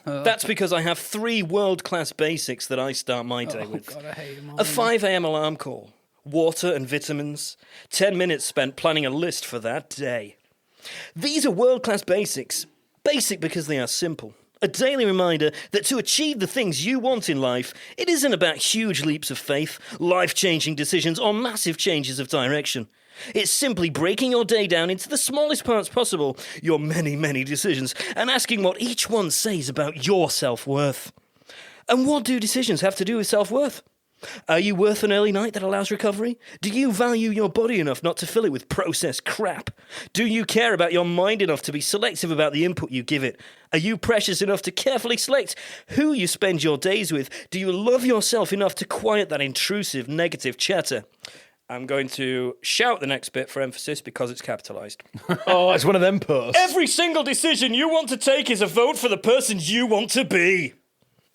B: That's because I have 3 world-class basics that I start my day with.
A: God, I hate him.
B: A 5 a.m. alarm call, water and vitamins, 10 minutes spent planning a list for that day. These are world-class basics. Basic because they are simple. A daily reminder that to achieve the things you want in life, it isn't about huge leaps of faith, life-changing decisions, or massive changes of direction. It's simply breaking your day down into the smallest parts possible, your many, many decisions, and asking what each one says about your self-worth. And what do decisions have to do with self-worth? Are you worth an early night that allows recovery? Do you value your body enough not to fill it with processed crap? Do you care about your mind enough to be selective about the input you give it? Are you precious enough to carefully select who you spend your days with? Do you love yourself enough to quiet that intrusive negative chatter? I'm going to shout the next bit for emphasis because it's capitalised.
C: Oh, it's one of them posts.
B: Every single decision you want to take is a vote for the person you want to be.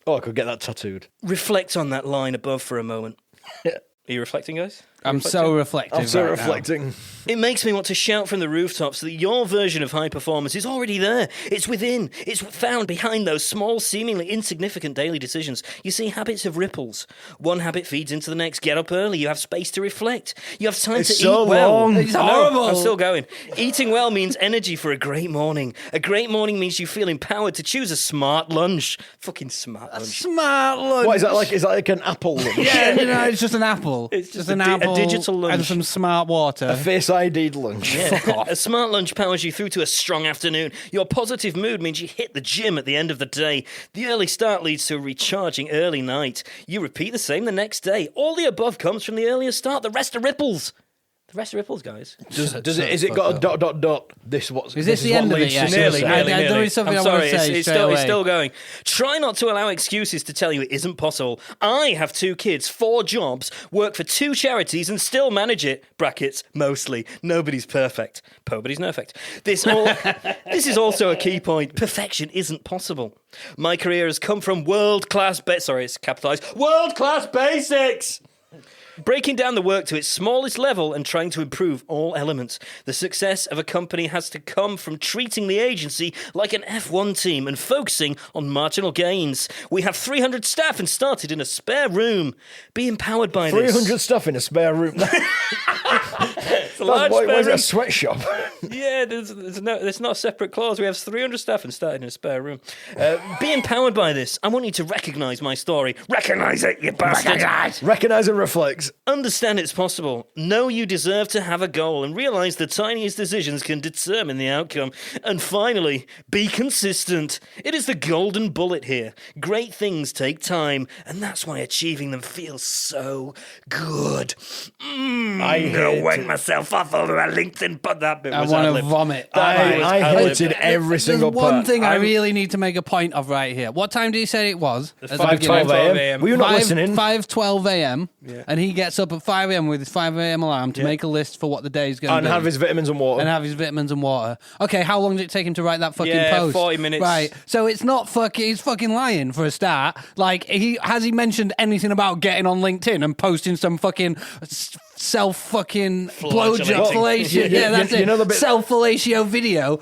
C: Oh, I could get that tattooed.
B: Reflect on that line above for a moment. Are you reflecting, guys?
A: I'm so reflective.
C: I'm so
A: right
C: reflecting.
B: It makes me want to shout from the rooftops that your version of high performance is already there. It's within. It's found behind those small, seemingly insignificant daily decisions. You see, habits have ripples. One habit feeds into the next. Get up early. You have space to reflect. You have time to
C: so
B: eat well.
C: long.
A: It's
B: I know,
A: horrible.
B: I'm still going. Eating well means energy for a great morning. A great morning means you feel empowered to choose a smart lunch. Fucking smart lunch.
A: Smart lunch.
C: What is that like? Is that like an apple lunch?
A: Yeah, it's just an apple.
B: It's just
A: an
B: a
A: apple
B: digital lunch.
A: and some smart water.
C: A face ID'd lunch.
B: A smart lunch powers you through to a strong afternoon. Your positive mood means you hit the gym at the end of the day. The early start leads to a recharging early night. You repeat the same the next day. All the above comes from the earlier start. The rest are ripples. The rest are ripples, guys.
C: Is it got a ... This what's
A: Is this the
C: what
A: end of it
C: leads to
A: yet?
B: Nearly,
C: suicide.
B: nearly.
A: There is something
B: I'm
A: I wanna
B: sorry,
A: say
B: it's
A: straight away.
B: still going. Try not to allow excuses to tell you it isn't possible. I have 2 kids, 4 jobs, work for 2 charities, and still manage it. Brackets, mostly. Nobody's perfect. Nobody's perfect. This is also a key point. Perfection isn't possible. My career has come from world-class... Sorry, it's capitalised. World-class basics! Breaking down the work to its smallest level and trying to improve all elements. The success of a company has to come from treating the agency like an F1 team and focusing on marginal gains. We have 300 staff and started in a spare room. Be empowered by this.
C: 300 stuff in a spare room.
B: It's a large spare
C: Where's
B: room.
C: a sweatshop?
B: Yeah, there's not a separate clause. We have 300 staff and started in a spare room. Be empowered by this. I want you to recognise my story. Recognise it, you bastard.
C: Recognise and reflects.
B: Understand it's possible. Know you deserve to have a goal and realise the tiniest decisions can determine the outcome. And finally, be consistent. It is the golden bullet here. Great things take time, and that's why achieving them feels so good. I'm gonna wake myself off over a LinkedIn, but that bit
A: I
B: was
A: want to
B: ad-lib.
A: vomit.
C: I hated every single
A: There's one
C: part.
A: thing I really need to make a point of right here. What time did you say it was? At the
C: 5:12
A: beginning?
C: a.m. Were you not listening?
A: 5:12 a.m. And he gets up at 5 a.m. with his 5 a.m. alarm to make a list for what the day's going to
C: And
A: be.
C: have his vitamins and water.
A: And have his vitamins and water. Okay, how long did it take him to write that fucking
B: Yeah,
A: post?
B: 40 minutes.
A: Right. So it's not fucking. He's fucking lying for a start. Like has he mentioned anything about getting on LinkedIn and posting some fucking self fucking blowjob fellatio? Yeah, that's it.
C: You know the bit-
A: Self fellatio video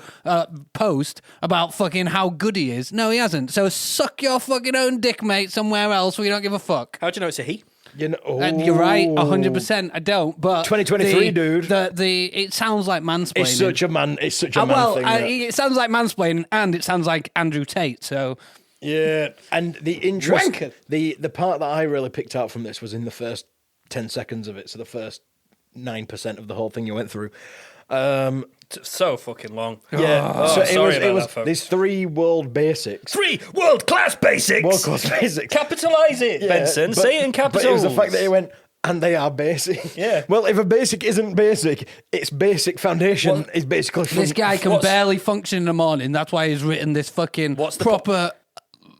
A: post about fucking how good he is. No, he hasn't. So suck your fucking own dick, mate, somewhere else where you don't give a fuck.
B: How do you know it's a he?
C: You know,
A: You're right, 100%. I don't, but
C: 2023, dude.
A: It sounds like mansplaining.
C: It's such a man thing.
A: It sounds like mansplaining, and it sounds like Andrew Tate. So
C: Yeah, and the interest,
A: Wanker.
C: the part that I really picked out from this was in the first 10 seconds of it. So the first 9% of the whole thing you went through.
B: So fucking long.
C: Yeah, so
B: sorry
C: it
B: about
C: was
B: that, folks.
C: these 3 world basics.
B: 3 world-class basics!
C: World-class basics.
B: Capitalise it,
C: Yeah,
B: Benson.
C: but-
B: Say it in capitals.
C: But it was the fact that he went, and they are basic.
B: Yeah.
C: Well, if a basic isn't basic, its basic foundation is basically...
A: this guy can barely function in the morning. That's why he's written this fucking proper,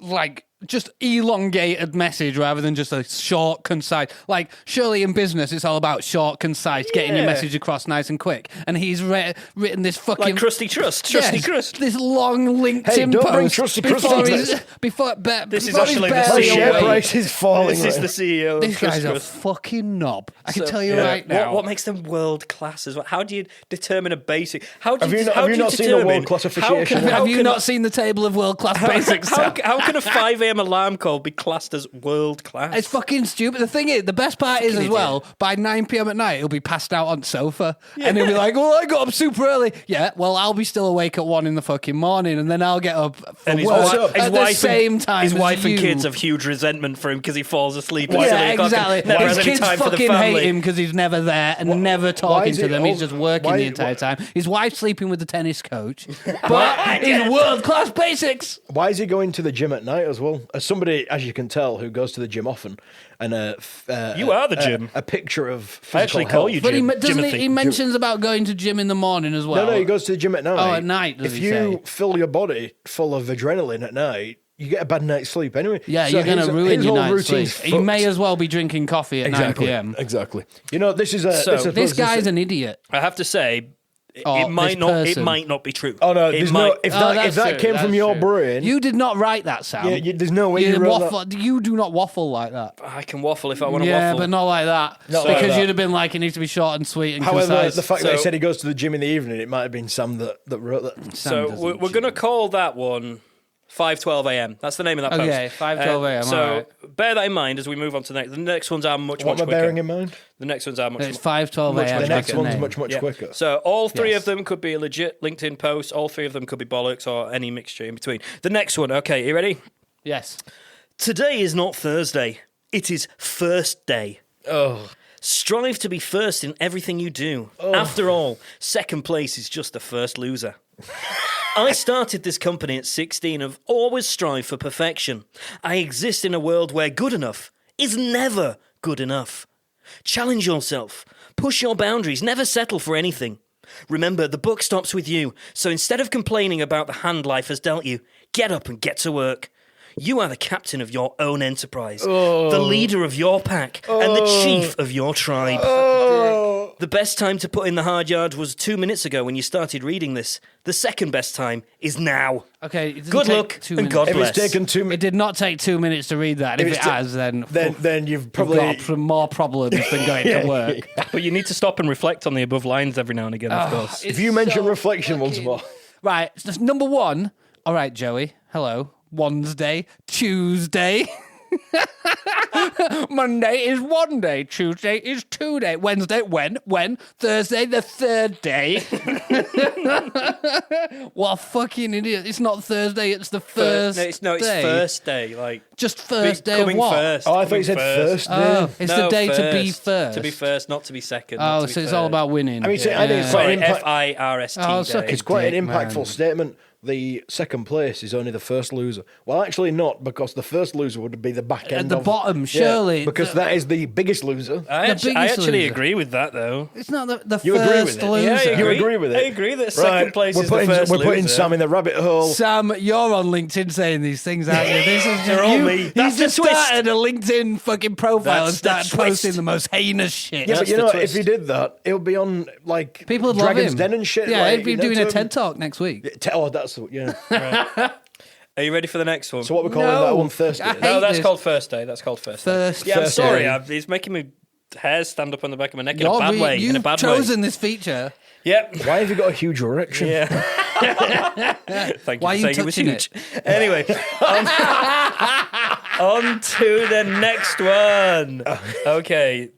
A: like, just elongated message rather than just a short, concise. Like, surely in business, it's all about short, concise, getting your message across nice and quick. And he's written this fucking...
B: Like Krusty Trust.
A: Yes,
B: Trusty Crust.
A: this long LinkedIn
C: Hey, don't
A: post
C: bring Trusty Crust
A: before
C: into
A: he's,
C: this.
A: before,
B: This is
A: before he's
B: actually the
C: My
A: barely
B: CEO.
C: share
A: awake.
C: price is falling.
B: This is
C: right?
B: the CEO of
A: This guy's
B: Krusty
A: a
B: Crust.
A: fucking knob. I can tell you
B: Yeah.
A: right now.
B: What makes them world class as well? How do you determine a basic? How do
C: Have
B: you,
C: you not-
B: how
C: have
B: do
C: you not seen the
B: determine-
C: world classification?
A: Have you not seen the table of world class basics?
B: How can a 5 a.m. alarm call be classed as world class?
A: It's fucking stupid. The thing is, the best part is as well, by 9 p.m. at night, he'll be passed out on the sofa. And he'll be like, well, I got up super early. Yeah, well, I'll be still awake at 1 in the fucking morning, and then I'll get up for
B: and his,
A: work
B: his
A: at
B: wife
A: the same
B: and,
A: time
B: his
A: as
B: wife and
A: you.
B: kids have huge resentment for him because he falls asleep.
A: Yeah,
B: at 7 o'clock and
A: exactly.
B: Never
A: His
B: has any
A: kids
B: time for the
A: fucking hate
B: family.
A: him because he's never there and never talking
C: is
A: to
C: it
A: them. He's
C: all-
A: just working
C: why-
A: the entire time. His wife's sleeping with the tennis coach. But he's world class basics.
C: Why is he going to the gym at night as well? As somebody, as you can tell, who goes to the gym often, and
B: You are the gym.
C: A picture of physical
B: I actually call
C: health.
B: you
A: But
B: Jim.
A: doesn't
B: Jimothy.
A: he mentions about going to gym in the morning as well.
C: No, he goes to the gym at night.
A: Oh, at night, does
C: If
A: he
C: you
A: say?
C: fill your body full of adrenaline at night, you get a bad night's sleep anyway.
A: Yeah,
C: So
A: you're going to
C: his-
A: ruin
C: his
A: your
C: whole
A: night's sleep.
C: routine's
A: He may
C: fucked.
A: as well be drinking coffee at 9 p.m.
C: Exactly. You know, this is a.
B: So,
A: This guy's an idiot.
B: I have to say, It might not be true.
C: Oh no,
B: It
C: there's
B: might-
C: no. If that
A: that's
C: came
A: true,
C: from
A: that's
C: your
A: true.
C: brain,
A: You did not write that, Sam.
C: there's no way you wrote
A: waffle, you do not waffle like that.
B: I can waffle if I want to
A: Yeah,
B: waffle.
A: but not like that.
C: Not like
A: because
C: that.
A: you'd have been like, it needs to be short and sweet and
C: However,
A: concise.
C: the fact that he
B: So-
C: said he goes to the gym in the evening, it might have been Sam that wrote that.
B: So we're going to call that one 5:12 a.m. That's the name of that post.
A: Okay, 5:12 a.m.,
B: So
A: alright.
B: bear that in mind as we move on to the next. The next ones are much
C: What am I
B: quicker.
C: bearing in mind?
B: The next ones are much
A: It's 5:12
B: much
A: a.m.
C: The next
A: quicker
C: one's
A: name.
C: much
B: Yeah.
C: quicker.
B: So all three
A: Yes.
B: of them could be a legit LinkedIn posts. All three of them could be bollocks or any mixture in between. The next one. Okay, you ready?
A: Yes.
B: Today is not Thursday. It is first day.
C: Oh,
B: Strive to be first in everything you do. After all, second place is just the first loser. I started this company at 16 and have always strived for perfection. I exist in a world where good enough is never good enough. Challenge yourself. Push your boundaries. Never settle for anything. Remember, the buck stops with you. So instead of complaining about the hand life has dealt you, get up and get to work. You are the captain of your own enterprise, the leader of your pack, and the chief of your tribe. The best time to put in the hard yards was 2 minutes ago when you started reading this. The second best time is now.
A: Okay. It doesn't
B: Good
A: take
B: luck
A: 2
B: and
A: minutes.
B: God
C: if
B: bless.
C: it's taken 2
A: It
C: minutes,
A: did not take 2 minutes to read that. If
C: If
A: it
C: it's ta-
A: has, then
C: then you've
A: we've
C: probably
A: got some more problems than going to work.
B: But you need to stop and reflect on the above lines every now and again, of course.
C: If you mention reflection once more,
A: Right, so that's number one. All right, Joey. Hello. Wednesday, Tuesday. Monday is 1 day. Tuesday is 2 day. Wednesday, when? Thursday, the third day. What a fucking idiot. It's not Thursday, it's the first
B: It's
A: day.
B: first day. Like
A: Just first day of
B: coming
A: what?
B: first.
C: oh, I thought you
B: coming
C: said first.
A: Oh, it's the
B: No,
A: day to be first.
B: To be first, not to be second. not
A: Oh,
B: to be
A: so it's
B: third.
A: all about winning.
C: I mean, see, I think it's quite
B: Sorry,
C: an impact.
B: FIRST
A: Oh,
B: day.
A: suck it.
C: It's quite an
A: Dick,
C: impactful
A: man.
C: statement. The second place is only the first loser. Well, actually not, because the first loser would be the back end.
A: At the
C: of-
A: bottom,
C: Yeah,
A: surely.
C: because that is the biggest loser.
B: I
A: the
B: actually
A: biggest loser.
B: agree with that, though.
A: It's not the
C: You agree
A: first
C: with it?
A: loser.
B: Yeah,
C: You agree with it?
B: I agree that second place
C: we're
B: is
C: putting,
B: the first
C: We're putting
B: loser.
C: Sam in the rabbit hole.
A: Sam, you're on LinkedIn saying these things, aren't you? This is
B: They're all me.
A: You
B: That's the
A: just
B: twist.
A: started a LinkedIn fucking profile
B: That's
A: and started
B: the twist.
A: posting the most heinous shit.
C: Yeah, but
B: That's
C: you
B: the
C: know,
B: twist.
C: if he did that, it would be on like
A: People would love
C: Dragon's
A: him.
C: Den and shit.
A: Yeah,
C: like,
A: he'd be
C: you know,
A: doing a
C: to-
A: TED Talk next week.
C: Oh, that's yeah.
B: Are you ready for the next one?
C: So what we're calling
A: No.
C: that one Thursday?
A: I
C: then?
A: hate
B: No, that's
A: this.
B: called first day. That's called first day.
A: First
B: Yeah, I'm
C: First
B: sorry.
C: day.
B: It's making me hairs stand up on the back of my neck in a bad way. In a
A: You've
B: bad
A: chosen this feature.
B: way. Yep.
C: Why have you got a huge erection?
B: Yeah. Thank you
A: Why are
B: for
A: you
B: saying it was
A: touching
B: huge. Anyway, on to the next one. Okay.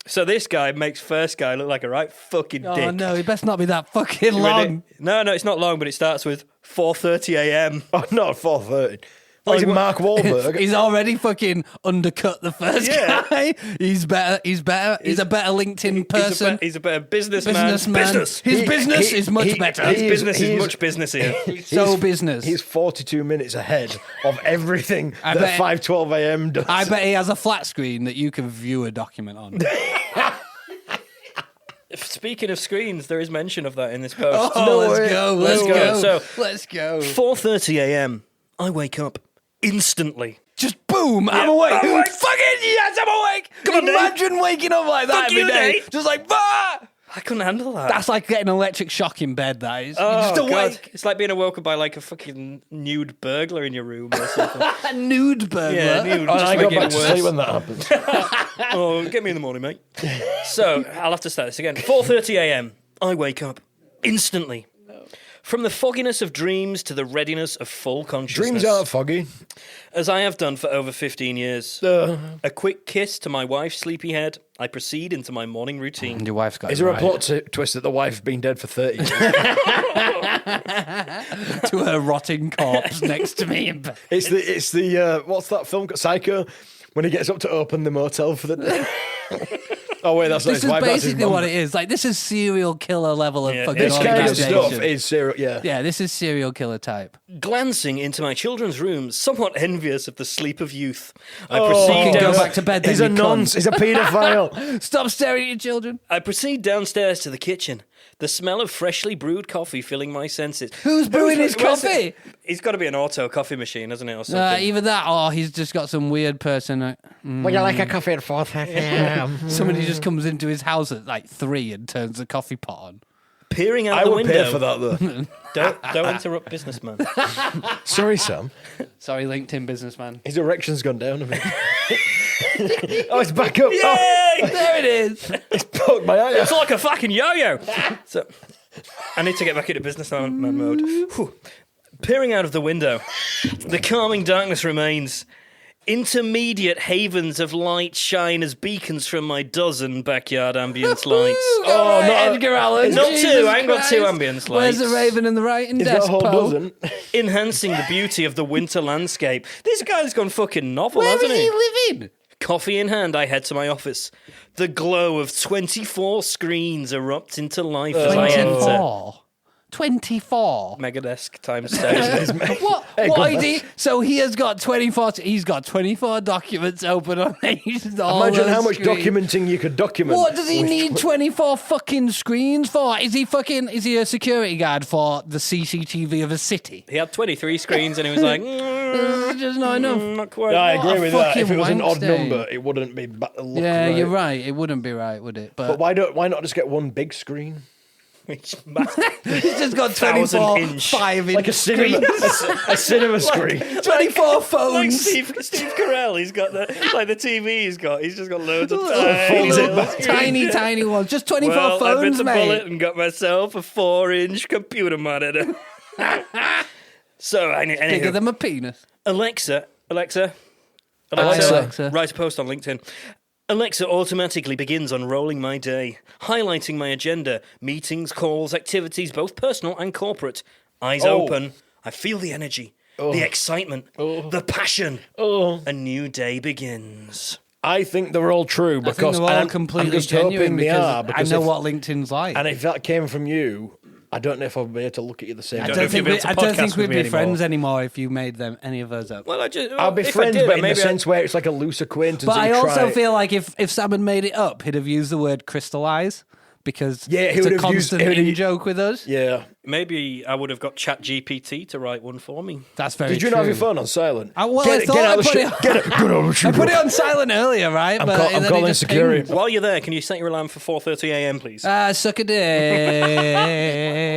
B: So this guy makes first guy look like a right fucking dick.
A: Oh no, it best not be that fucking
B: You ready?
A: long.
B: No, it's not long, but it starts with 4:30 a.m.
C: Oh, not 4:30. What is it, Mark Wahlberg?
A: He's already fucking undercut the first
B: Yeah.
A: guy. He's better. He's a better LinkedIn person.
B: He's a better businessman.
A: Businessman.
B: Business.
A: His
C: He-
A: business
C: he-
A: is much
C: he-
A: better.
B: His
C: he-
B: business is
C: he's-
B: much businessier.
A: So business.
C: He's 42 minutes ahead of everything
A: I
C: that
A: bet-
C: 5:12 a.m. does.
A: I bet he has a flat screen that you can view a document on.
B: Speaking of screens, there is mention of that in this post.
A: Oh, let's
C: way.
A: go.
B: Let's
A: Let's
B: go.
A: go.
B: So-
A: Let's go.
B: 4:30 a.m. I wake up instantly.
A: Just boom, I'm awake.
B: I'm awake.
A: Fucking yes, I'm awake.
B: Come on, Dave.
A: Imagine waking up like that
B: Fuck
A: every
B: you,
A: day.
B: Dave.
A: Just like, bah!
B: I couldn't handle that.
A: That's like getting electric shock in bed, that is.
B: oh,
A: You're just
B: God.
A: awake.
B: It's like being awoken by like a fucking nude burglar in your room or something.
A: A nude burglar.
B: Yeah, nude.
C: Oh,
B: just
C: I go
B: making
C: back
B: it
C: to
B: worse.
C: sleep when that happens.
B: Oh, get me in the morning, mate. So, I'll have to start this again. 4:30 a.m. I wake up instantly. From the fogginess of dreams to the readiness of full consciousness.
C: Dreams aren't foggy.
B: As I have done for over 15 years. A quick kiss to my wife's sleepy head. I proceed into my morning routine.
A: Your wife's got
C: Is there a plot twist that the wife's been dead for 30 years?
A: to her rotting corpse next to me in bed?
C: It's the what's that film called? Psycho, when he gets up to open the motel for the day. Oh wait, that's not
A: This
C: his
A: is
C: wife. That's his
A: basically
C: mum.
A: what it is. Like, this is serial killer level of
B: Yeah,
A: fucking
C: This kind of
A: organisation.
C: stuff is serial. Yeah.
A: Yeah, this is serial killer type.
B: Glancing into my children's rooms, somewhat envious of the sleep of youth, I
C: Oh,
B: proceed
A: Go
B: down.
A: back to bed then,
C: He's a
A: you cunt.
C: nonce. He's a paedophile.
A: Stop staring at your children.
B: I proceed downstairs to the kitchen. The smell of freshly brewed coffee filling my senses.
A: Who's brewing his
B: where's
A: coffee?
B: it? He's got to be an auto coffee machine, hasn't it, or something?
A: Either that or he's just got some weird person.
C: Would you like a coffee at 4:30 a.m.?
A: Somebody just comes into his house at like 3 and turns the coffee pot on.
B: Peering out
C: I
B: the
C: would
B: window.
C: pay for that, though.
B: Don't interrupt, businessman.
C: Sorry, Sam.
A: Sorry, LinkedIn businessman.
C: His erection's gone down a bit. Oh, it's back up.
B: Yay!
C: Oh,
A: There it is.
C: it's poked my eye
B: It's
C: out.
B: like a fucking yo-yo. So, I need to get back into businessman mode. Whew. Peering out of the window, the calming darkness remains. Intermediate havens of light shine as beacons from my dozen backyard ambience lights.
A: Oh, not Edgar Allan.
B: Not
A: Jesus
B: two, I ain't got two
A: Christ.
B: ambience
A: Where's
B: lights.
A: the raven and the writing
C: He's
A: desk,
C: got a whole
A: Poe?
C: dozen.
B: Enhancing the beauty of the winter landscape. This guy's gone fucking novel,
A: Where
B: hasn't
A: is
B: he?
A: he living?
B: Coffee in hand, I head to my office. The glow of 24 screens erupts into life as I enter.
A: 24.
B: Megadesk times 7.
A: What idea? So he has got 24. He's got 24 documents open on each.
C: Imagine how much documenting you could document.
A: What does he need 24 fucking screens for? Is he a security guard for the CCTV of a city?
B: He had 23 screens and he was like,
A: It's just not enough.
B: not quite.
C: No, I
A: What
C: agree
A: a
C: with that. If
A: fucking
C: it was an odd
A: Wednesday.
C: number, it wouldn't be look
A: Yeah,
C: right.
A: you're right. It wouldn't be right, would it?
C: But why not just get one big screen?
A: He's just got
B: 1,000
A: 24
B: inch.
A: 5-inch
C: Like a cinema, a cinema screen.
A: 24
B: Like
A: phones.
B: Steve Carell, he's got the TV he's just got loads of
C: Folds it back.
A: Tiny ones. Just 24
B: Well, I bit
A: phones,
B: the
A: mate.
B: bullet and got myself a 4-inch computer monitor. So,
A: Bigger
B: anyway,
A: than my penis.
B: Alexa,
A: Alexa.
B: write a post on LinkedIn. Alexa automatically begins unrolling my day, highlighting my agenda, meetings, calls, activities, both personal and corporate. Eyes open. I feel the energy, the excitement, the passion. A new day begins.
C: I think they're all true
A: I
C: because
A: think they're all
C: I'm
A: completely
C: just
A: genuine
C: hoping they
A: because
C: are.
A: I
C: Because
A: know
C: if,
A: what LinkedIn's like.
C: and if that came from you, I don't know if I'll be able to look at you the same.
A: I
C: way.
B: know if you'll be able to podcast
A: we'd
B: with me
A: be
B: anymore.
A: friends anymore if you made them any of those up.
B: Well,
C: I'll be
B: if I
C: friends,
B: did,
C: but in the
B: maybe
C: sense where it's like a loose acquaintance.
A: But I
C: and
A: also
C: try-
A: feel like if Sam had made it up, he'd have used the word crystallize because
C: Yeah, he
A: it's
C: would
A: a
C: have used-
A: constant
C: he would have-
A: in-joke with us.
C: Yeah.
B: maybe I would have got ChatGPT to write one for me.
A: That's very
C: Did you
A: true.
C: not have your phone on silent?
A: I thought
C: Get out
A: I
C: of the
A: put
C: shit.
A: it-
C: Get it. Get out of the
A: I
C: shit.
A: put it on silent earlier, right?
C: I'm
A: then he
C: calling
A: just
C: security.
A: pinged.
B: While you're there, can you set your alarm for 4:30 a.m., please?
A: Suck a dick.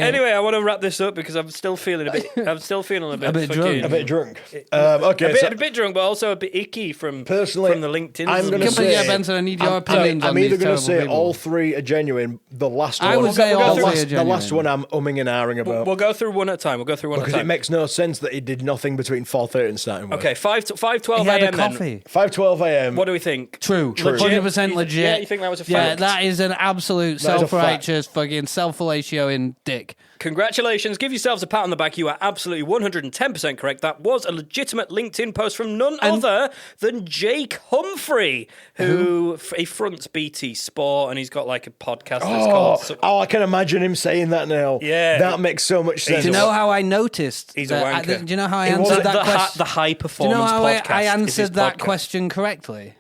B: Anyway, I want to wrap this up because I'm still feeling a bit. I'm still feeling a bit
A: bit
B: fucking-
A: drunk.
C: A bit drunk. Okay.
B: a bit drunk, but also a bit icky from
C: Personally,
B: from the LinkedIn.
C: I'm gonna
A: Come on,
C: say-
A: yeah, Benson, I need your opinions on
C: I'm
A: these
C: either going to
A: terrible
C: say
A: people.
C: all three are genuine. The last
A: I
C: one,
A: would say
C: the
A: all three
C: last,
A: are
C: the last
A: genuine.
C: one I'm umming and ahhing about
B: We'll go through one at a time. We'll go through one at a
C: because it
B: time.
C: makes no sense that he did nothing between 4:30 and starting work.
B: Okay, 5:12
A: He had a
B: a.m. then.
A: coffee.
C: 5:12 a.m.
B: What do we think?
A: True.
B: Legit?
A: 100% legit.
B: Yeah, you think that was a
A: Yeah,
B: fact?
A: that is an absolute
C: That is a fact.
A: self-righteous fucking self-fellatioing dick.
B: Congratulations. Give yourselves a pat on the back. You are absolutely 110% correct. That was a legitimate LinkedIn post from none other than Jake Humphrey, who he fronts BT Sport and he's got like a podcast that's called...
C: I can imagine him saying that now.
B: Yeah.
C: That makes so much sense.
A: Do you know how I noticed?
B: He's a
A: that-
B: wanker.
A: Do you know how I
C: It
A: answered
C: wasn't
A: that
B: the
A: question?
B: high
A: Do you
B: performance
A: know how
B: podcast.
A: I
B: is his
A: answered that
B: podcast.
A: question correctly?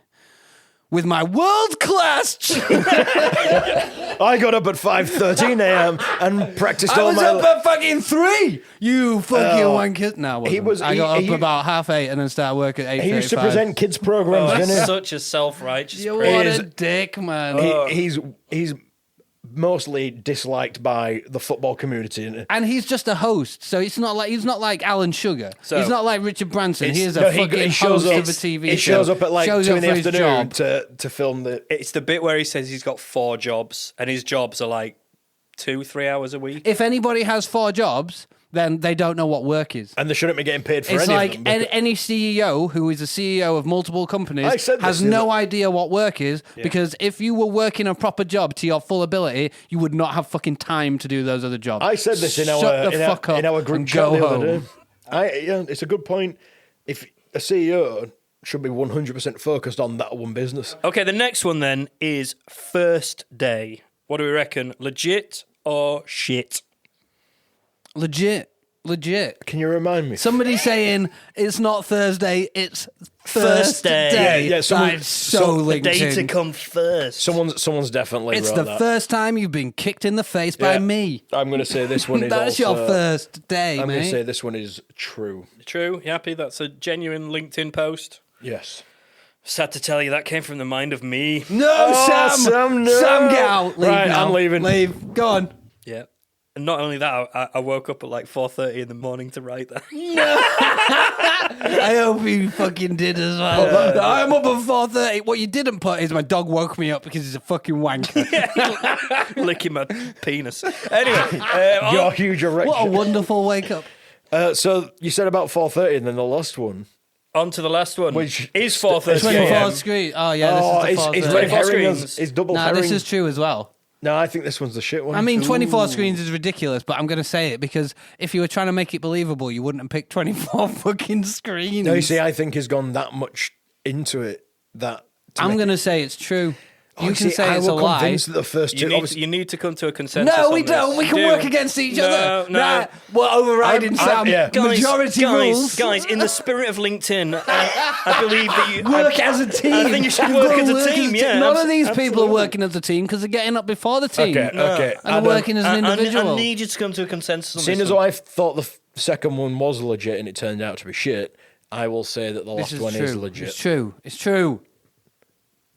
A: With my world-class...
C: I got up at 5:13 a.m. and practiced
A: I
C: all
A: was
C: my...
A: up at fucking 3! You fucking wankers. No, I wasn't. I got up about 8:30 and then started work at 8:35.
C: He used to present kids programs,
B: Oh,
C: didn't he?
B: such a self-righteous
A: You
B: prick.
A: what
C: is-
A: a dick, man.
C: He's mostly disliked by the football community. Isn't he?
A: And he's just a host, so he's not like Alan Sugar.
B: So-
A: he's not like Richard Branson. He is a
C: No,
A: fucking
C: shows
A: host
C: up-
A: of a TV
C: He
A: show.
C: shows up at like
A: Shows
C: 2
A: up
C: in the
A: for his
C: afternoon
A: job.
C: to film the...
B: It's the bit where he says he's got 4 jobs and his jobs are like 2-3 hours a week.
A: If anybody has 4 jobs, then they don't know what work is.
C: And they shouldn't be getting paid for
A: It's
C: any
A: like
C: of them.
A: any CEO who is a CEO of multiple
C: I
A: companies
C: said this
A: has
C: the
A: no
C: other-
A: idea what work is because if you were working a proper job to your full ability, you would not have fucking time to do those other jobs.
C: I said this in
A: Shut
C: our
A: the
C: in our,
A: fuck up
C: in our group
A: and
C: chat
A: go
C: the other
A: home.
C: day. Yeah, it's a good point. If a CEO should be 100% focused on that one business.
B: Okay, the next one then is first day. What do we reckon? Legit or shit?
A: Legit.
C: Can you remind me?
A: Somebody saying it's not Thursday, it's first day.
C: Yeah, someone-
A: That's so
B: The day to
A: LinkedIn.
B: come first.
C: Someone's definitely
A: It's
C: wrote
A: the
C: that.
A: first time you've been kicked in the face by
C: Yeah.
A: me.
C: I'm going to say this one is
A: That's
C: also...
A: your first day,
C: I'm going to
A: mate.
C: say this one is true.
B: True? You happy? That's a genuine LinkedIn post.
C: Yes.
B: Sad to tell you, that came from the mind of me.
A: No,
C: Oh,
A: Sam!
C: Sam, no.
A: Sam, get out. Leave
C: Right,
A: now.
C: I'm leaving.
A: Leave. Go on.
B: Yeah. And not only that, I woke up at like 4:30 in the morning to write that.
A: I hope you fucking did as well. I'm up at 4:30. What you didn't put is my dog woke me up because he's a fucking wanker.
B: Licking my penis. Anyway,
C: Your huge erection.
A: What a wonderful wake up.
C: So you said about 4:30 and then the last one.
B: on to the last one.
C: Which
B: is 4:30
A: 24
B: a.m.
A: screen. Oh, yeah, this is the 4:30.
C: It's red
B: 24
C: herring.
B: screens.
C: It's double
A: Nah,
C: herring.
A: this is true as well.
C: No, I think this one's the shit one.
A: I mean, 24 screens is ridiculous, but I'm going to say it because if you were trying to make it believable, you wouldn't have picked 24 fucking screens.
C: No, you see, I think he's gone that much into it that...
A: I'm going to say it's true. You can say it's a lie.
C: I'm convinced that the first two...
B: You need to come to a consensus.
A: No,
B: on
A: we
B: this.
A: don't. We can work against each other.
B: No.
A: Nah, we're overriding Sam.
C: yeah.
A: Majority rules.
B: Guys, in the spirit of LinkedIn, I believe that you
A: Work as a team.
B: I think you should
A: We've
B: work
A: got
B: as
A: to
B: a
A: work
B: team. Yeah,
A: None of these people are
B: absolutely.
A: working as a team because they're getting up before the team.
C: Okay.
A: And working as an individual.
B: I need you to come to a consensus on
C: Seeing
B: this
C: as
B: one.
C: I thought the second one was legit and it turned out to be shit, I will say that the
A: This
C: last one
A: true.
C: is legit.
A: It's true. It's true.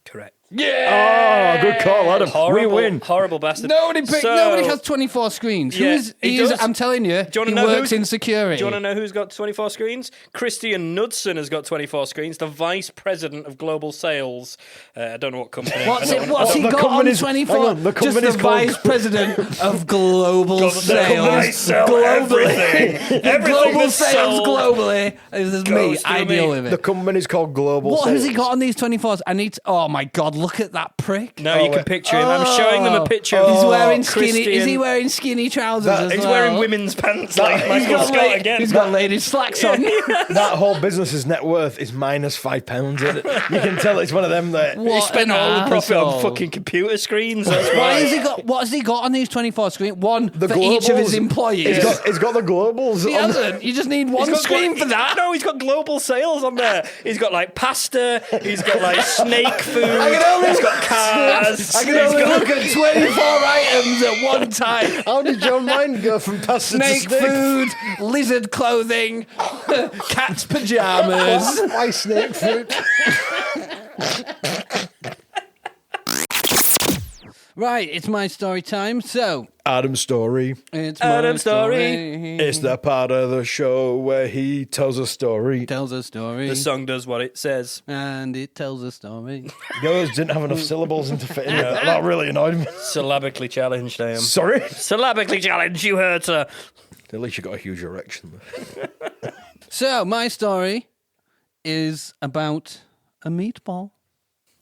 B: Correct.
C: Oh, good call, Adam.
B: Horrible,
C: We win.
B: Horrible bastard.
A: Nobody
B: So-
A: has 24 screens.
B: Yeah,
A: he
B: he
A: is,
B: does.
A: I'm telling you,
B: Do you
A: he
B: wanna know
A: works
B: who's-
A: in security.
B: Do you want to know who's got 24 screens? Christian Knudsen has got 24 screens, the Vice President of Global Sales. I don't know what company.
A: What's
B: I don't know
A: he
C: the
A: got on
C: company's-
A: 24?
C: hang on, the
A: Just the
C: company's called-
A: Vice President of Global Sales.
B: sell everything.
A: Global Sales globally. This is me.
B: Goes
A: I
B: through
A: deal
B: me.
A: with
C: The
A: it.
C: company's called Global
A: What
C: Sales.
A: has he got on these 24s? I need to, oh my God, look at that prick.
B: No, you can
C: wait.
B: picture him. I'm showing them a picture of
A: He's wearing skinny.
B: Christian.
A: Is he wearing skinny trousers as
B: He's
A: well?
B: wearing women's pants like Michael Scott again.
A: He's got ladies' slacks on.
C: That whole business's net worth is minus £5 in it. You can tell it's one of them that...
B: He spent
A: an
B: all the profit on
A: arsehole.
B: fucking computer screens. That's
A: Why
B: why.
A: has he got? What has he got on these 24 screens? One
C: The
A: for each of his
C: globals.
A: employees.
C: He's got the globals.
A: He
C: on
A: hasn't. You just need one
B: He's got
A: screen for that.
B: No, he's got global sales on there. He's got like pasta. He's got like snake food.
A: He's
B: got cars.
A: I can only look at 24 items at one time.
C: How did your mind go from pasta
A: Snake
C: to snake?
A: food, lizard clothing, cat's pajamas.
C: Why snake food?
A: Right, it's my story time. So,
C: Adam's story.
A: it's my
B: Adam's story.
C: It's the part of the show where he tells a story.
A: Tells a story.
B: The song does what it says.
A: And it tells a story.
C: Yours didn't have enough syllables into fit in there. That really annoyed me.
B: Syllabically challenged, I am.
C: Sorry.
B: Syllabically challenged, you heard, sir.
C: At least you got a huge erection.
A: So, my story is about a meatball.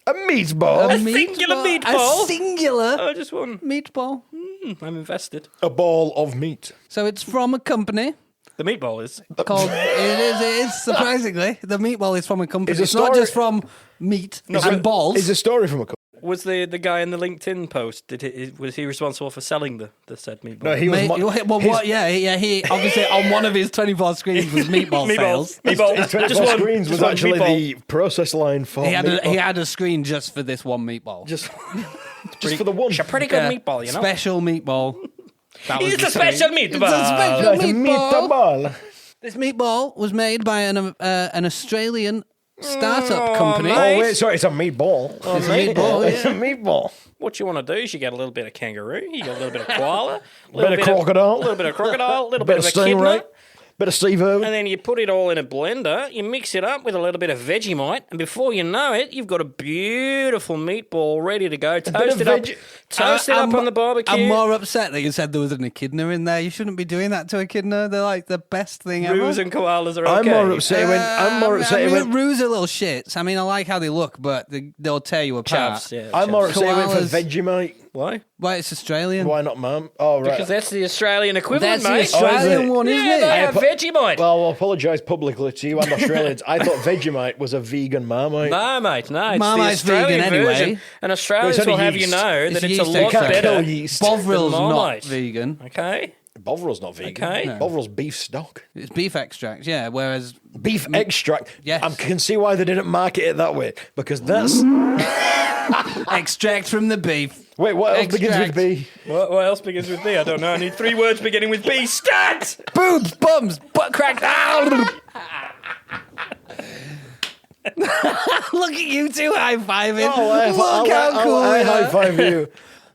C: A meatball?
B: singular meatball?
A: A singular
B: Oh, just one.
A: meatball.
B: I'm invested.
C: A ball of meat.
A: So it's from a company
B: The meatball is.
A: called. It is surprisingly the meatball is from a company.
C: Is a
A: It's not
C: story-
A: just from meat and balls.
C: Is a story from a couple.
B: Was the guy in the LinkedIn post? Was he responsible for selling the said meatball?
C: No, he was.
A: He obviously on one of his 24 screens was meatball sales.
B: Meatball.
C: His 24
B: Just one.
C: screens was
B: Just one
C: actually
B: meatball.
C: the process line for
A: He
C: meatball.
A: had a screen just for this one meatball.
C: just for the one.
B: It's a pretty good meatball, you know.
A: Special meatball. That was
B: It's
A: the
B: a special
A: screen.
B: meatball.
A: It's a special
C: It's a
A: meatball.
C: meatball.
A: This meatball was made by an Australian startup company.
B: mate.
C: Oh wait, sorry, it's a meatball.
A: It's a meatball.
C: It's a meatball.
B: What you want to do is you get a little bit of kangaroo, you get a little bit of koala, a
C: Bit of crocodile.
B: a little bit of crocodile, a little
C: Bit
B: bit
C: of
B: of echidna,
C: stingray. Bit of Steve Irwin.
B: and then you put it all in a blender, you mix it up with a little bit of Vegemite, and before you know it, you've got a beautiful meatball ready to go. Toast it up, on the barbecue.
A: I'm more upset that you said there was an echidna in there. You shouldn't be doing that to echidna. They're like the best thing ever.
B: Roos and koalas are
C: I'm
B: okay.
C: more upset when
A: Roos are little shits. I mean, I like how they look, but they'll tear you apart.
B: Chavs, yeah.
C: I'm more upset when for
A: Koalas.
C: Vegemite.
B: Why?
A: Well, it's Australian.
C: Why not, ma'am? Oh right.
B: Because that's the Australian equivalent,
A: That's the
B: mate.
A: Australian
C: it?
A: one, isn't
B: Yeah,
A: it?
B: they have Vegemite.
C: Well, I'll apologise publicly to you and Australians. I thought Vegemite was a vegan Marmite.
B: No, mate, no. It's
A: Marmite's
B: the Australian
A: vegan anyway.
B: version. And Australians
C: Well, it's
B: will
C: only
B: have you
C: yeast.
B: know
A: It's
B: that it's a
A: yeast
B: lot
A: extract.
B: better.
C: Kill yeast.
A: Bovril's
B: than
A: not
B: Marmite.
A: vegan.
B: Okay.
C: Bovril's not vegan.
B: Okay. No.
C: Bovril's beef stock.
A: It's beef extract, yeah. Whereas
C: Beef extract.
A: Yes.
C: I can see why they didn't market it that way. Because that's...
A: extract from the beef.
C: Wait, what else begins with
A: Extract.
C: B?
B: What else begins with B? I don't know. I need 3 words beginning with B. Stat!
A: Boobs, bums, butt crack. Look at you two high-fiving. Look how cool
C: I
A: we are.
C: high five you.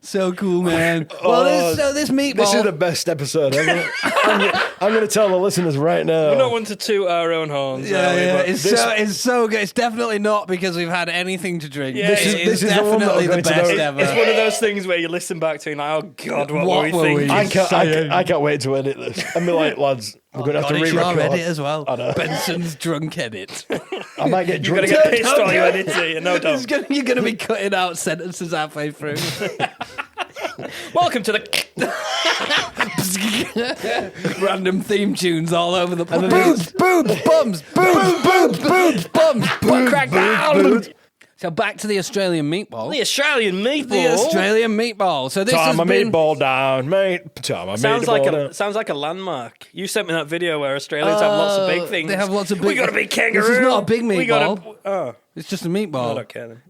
A: So cool, man. Well, this meatball.
C: This is the best episode ever. I'm going to tell the listeners right now.
B: We're not one to toot our own horns.
A: Yeah,
B: are we? But
A: it's so good. It's definitely not because we've had anything to drink.
B: Yeah,
A: This is
C: the one that
A: definitely
C: I'm
A: the
C: going to
A: best
C: know.
A: ever.
B: It's one of those things where you listen back to and like, oh God, what were we thinking?
C: I can't wait to edit this. And be like, lads, we're going to have to
A: It's your
C: re-record.
A: edit as well.
C: I know.
A: Benson's drunk edit.
C: I might get
B: You're
C: drunk.
B: going to get pissed while you edit it. No, don't.
A: You're going to be cutting out sentences halfway through.
B: Welcome to the...
A: Random theme tunes all over the place. Boobs, boobs, bums, boobs, boobs, boobs, bums, butt crack down. So back to the Australian meatball.
B: The Australian meatball.
A: The Australian meatball. So this
C: Time
A: has
C: my
A: been...
C: meatball down, mate. Time my
B: Sounds
C: meatball
B: like
C: down.
B: sounds like a landmark. You sent me that video where Australians have lots of big things.
A: They have lots of big...
B: We got a big kangaroo.
A: This is not a big
B: We got
A: meatball.
B: Oh,
A: It's just a meatball.
B: I don't care then.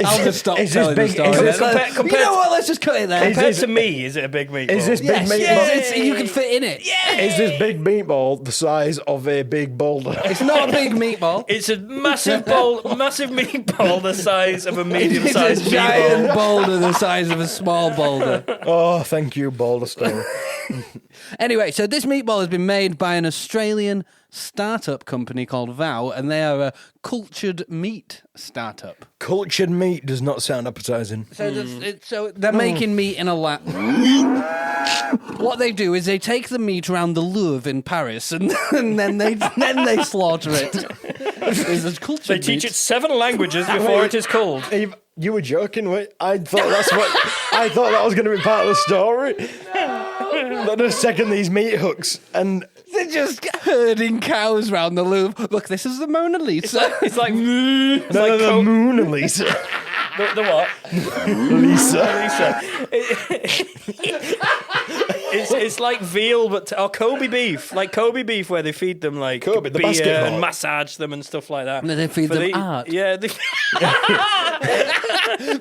A: I'll just stop
C: is this
A: telling the
C: big-
A: story.
C: is this
A: then.
B: compared-
A: You know what? Let's just cut it there.
B: Compared to me, is it a big meatball?
C: Is this big
A: Yes,
C: meatball?
A: yes, you can fit in it.
C: Is this big meatball the size of a big boulder?
A: It's not a big meatball.
B: It's a massive massive meatball the size of a
A: It's
B: medium-sized
A: a giant
B: meatball.
A: boulder the size of a small boulder.
C: Oh, thank you, Boulder Stone.
A: Anyway, so this meatball has been made by an Australian startup company called Vow, and they are a cultured meat startup.
C: Cultured meat does not sound appetizing.
A: So they're making meat in a lab. What they do is they take the meat around the Louvre in Paris, and then they slaughter it. It's cultured
B: They teach
A: meat.
B: it 7 languages before it is cold.
C: Eve, you were joking, wait. I thought that was going to be part of the story. They're just taking these meat hooks and
A: They're just herding cows round the Louvre. Look, this is the Moona Lisa.
B: It's like
C: the Moona Lisa.
B: the what?
C: Lisa.
B: It's like veal, but or Kobe beef, where they feed them like
C: Kobe, the
B: beer
C: basketball.
B: and massage them and stuff like that.
A: And then they feed
B: For
A: them art.
B: Yeah,
A: They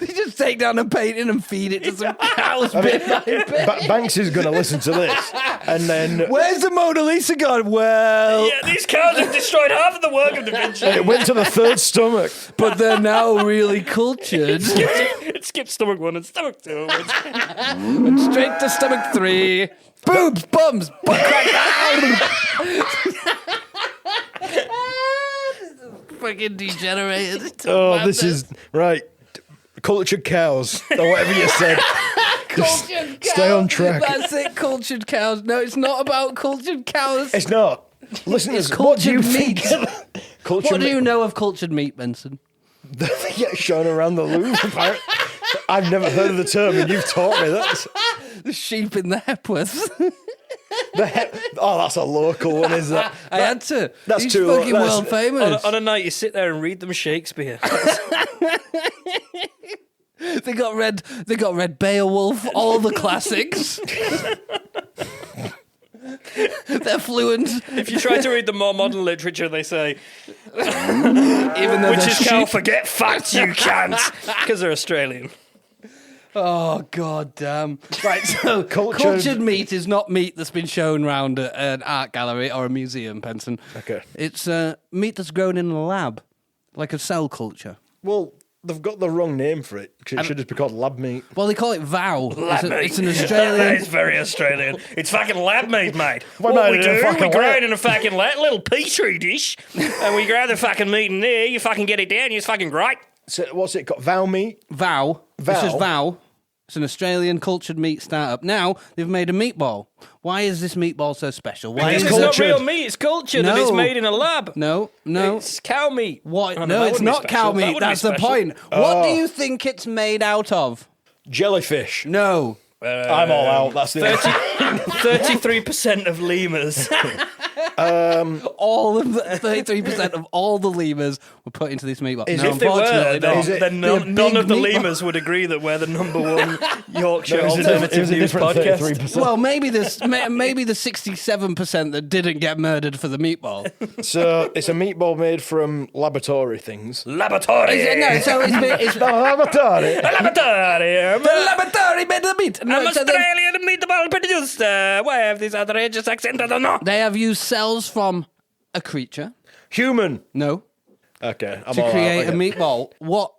A: just take down a painting and feed it to some cows bit by bit.
C: Banks is going to listen to this, and then
A: Where's the Moona Lisa gone? Well,
B: yeah. These cows have destroyed half of the work of Da Vinci.
C: it went to the third stomach.
A: but they're now really cultured.
B: It skipped stomach 1 and stomach 2.
A: And straight to stomach 3. Boobs, bums, butt crack. Fucking degenerated.
C: Oh, this is right. Cultured cows, or whatever you said.
A: cultured cows.
C: Stay on track.
A: That's it, cultured cows. No, it's not about cultured cows.
C: It's not. Listeners,
A: It's
C: what do you
A: cultured
C: think?
A: meat.
C: Cultured
A: What do you
C: meat.
A: know of cultured meat, Benson?
C: They get shown around the Louvre. Apparently. I've never heard of the term, and you've taught me that.
A: The sheep in the Hepworth.
C: Oh, that's a local one, is that?
A: I had to.
C: That's
A: He's
C: too-
A: fucking
C: that's-
A: world famous.
B: On a night, you sit there and read them Shakespeare.
A: They got read Beowulf, all the classics. They're fluent.
B: If you try to read the more modern literature, they say,
A: Even though
B: which
A: they're
B: is can't
A: sheep.
B: forget facts, you can't, because they're Australian.
A: Oh, god damn. Right, so
C: Cultured-
A: cultured meat is not meat that's been shown round at an art gallery or a museum, Benson.
C: Okay.
A: It's meat that's grown in a lab, like a cell culture.
C: Well, they've got the wrong name for it, because it should just be called lab meat.
A: Well, they call it Vow. It's an
B: It's
A: Australian...
B: very Australian. It's fucking lab made, mate.
C: What
B: What
C: made
B: we
C: it in
B: do,
C: fucking
B: we grind
C: lab?
B: in a fucking little petri dish, and we grab the fucking meat in there. You fucking get it down. It's fucking great.
C: So what's it called? Vow meat?
A: Vow.
C: Vow?
A: This is Vow. It's an Australian cultured meat startup. Now, they've made a meatball. Why is this meatball so special? Why
B: It's
A: is
C: It's
B: not
C: cultured.
B: real meat. It's cultured, and
A: No.
B: it's made in a lab.
A: No.
B: It's cow meat.
A: What?
B: Oh,
A: No,
B: that
A: it's
B: wouldn't be
A: not
B: special.
A: cow
B: That
A: meat.
B: wouldn't be
A: That's the
B: special.
A: point. What do you think it's made out of?
C: Jellyfish.
A: No.
C: I'm all out. That's the
B: 33% of lemurs.
A: All of the 33% of all the lemurs were put into this meatball.
C: Is
A: No,
C: it-
B: If they were,
A: unfortunately,
B: then,
A: no.
C: Is it-
B: then
A: They're
B: none, none
A: big
B: of the
A: meatball.
B: lemurs would agree that we're the number one Yorkshire
C: It was a
B: alternative news
C: different
B: podcast.
C: 33%.
A: Well, maybe the 67% that didn't get murdered for the meatball.
C: So it's a meatball made from laboratory things.
B: Laboratory.
A: No, so it's
C: Laboratory.
B: Laboratory.
A: the laboratory made the meat. No,
B: I'm
A: so they-
B: Australian meatball producer. Why have this outrageous accent? I don't know.
A: They have used cells from a creature.
C: Human.
A: No.
C: Okay. I'm
A: To
C: all
A: create
C: out.
A: a meatball. What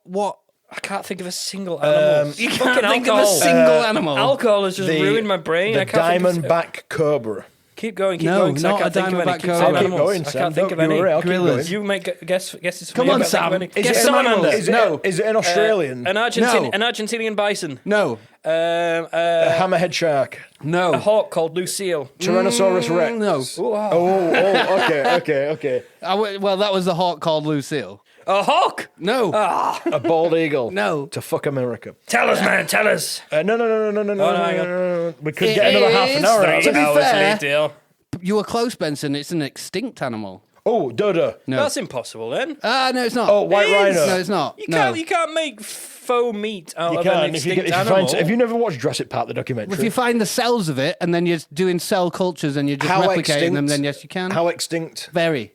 B: I can't think of a single animal.
A: You
B: Fucking
A: can't think
B: alcohol.
A: of a single animal.
B: Alcohol has just ruined my brain.
C: The
B: I can't think of...
C: diamondback cobra.
B: Keep going, keep
A: No,
B: going. 'Cause
A: not
B: I can't
A: a
B: think of any.
A: diamondback
B: Keep
A: cobra.
B: saying
C: I'll keep
B: animals.
C: going,
B: I
C: Sam.
B: can't think of
C: Don't
B: any.
C: worry, I'll keep
A: Gorillas.
C: going.
B: You make guesses for
A: Come
B: me.
A: on,
B: I can't think of
A: Sam.
B: any.
A: Guess
B: Guess
A: some
B: salamander.
A: animals. No.
C: Is it an Australian?
B: An
A: No.
B: Argentinian bison.
A: No.
C: A hammerhead shark?
A: No.
B: A hawk called Lucille.
C: Tyrannosaurus Rex?
A: No.
C: Okay.
A: Well, that was the hawk called Lucille.
B: A hawk?
A: No.
C: A bald eagle?
A: No.
C: To fuck America?
B: Tell us, man, tell us.
C: No. We could
A: It
C: get another half an
A: is
C: hour out of
A: To
C: it.
A: be fair-
B: late, deal.
A: You were close, Benson. It's an extinct animal.
C: Oh, dodo.
A: No.
B: That's impossible then.
A: No, it's not.
C: Oh, white rhino.
A: No, it's not.
B: You can't make faux meat out
C: You
B: of an
C: can.
B: extinct animal.
C: Have you never watched Jurassic Park, the documentary?
A: If you find the cells of it and then you're doing cell cultures and you're just replicating them, then yes, you can.
C: How extinct?
A: Very.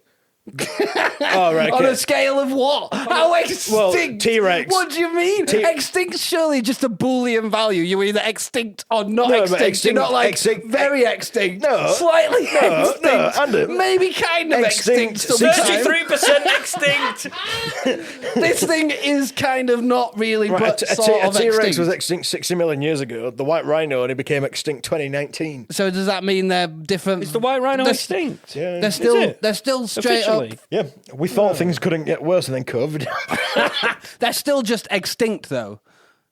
C: Oh, right.
A: On
C: Okay.
A: a scale of what? How extinct?
C: Well, T-Rex.
A: What do you mean? Extinct's surely just a Boolean value. You're either extinct or not
C: No, but
A: extinct.
C: extinct-
A: You're not like
C: extinct-
A: very extinct.
C: No.
A: Slightly extinct.
C: and
A: maybe kind of
C: extinct.
A: extinct. sometimes.
B: 33% extinct.
A: This thing is kind of not really,
C: Right,
A: but
C: a
A: sort of
C: T-Rex
A: extinct.
C: was extinct 60 million years ago. The white rhino only became extinct 2019.
A: So does that mean they're different?
B: Is the white rhino
A: They're-
B: extinct?
C: Yeah.
A: They're still straight
B: Officially?
A: up.
C: Yeah, we thought things couldn't get worse, and then COVID.
A: They're still just extinct, though.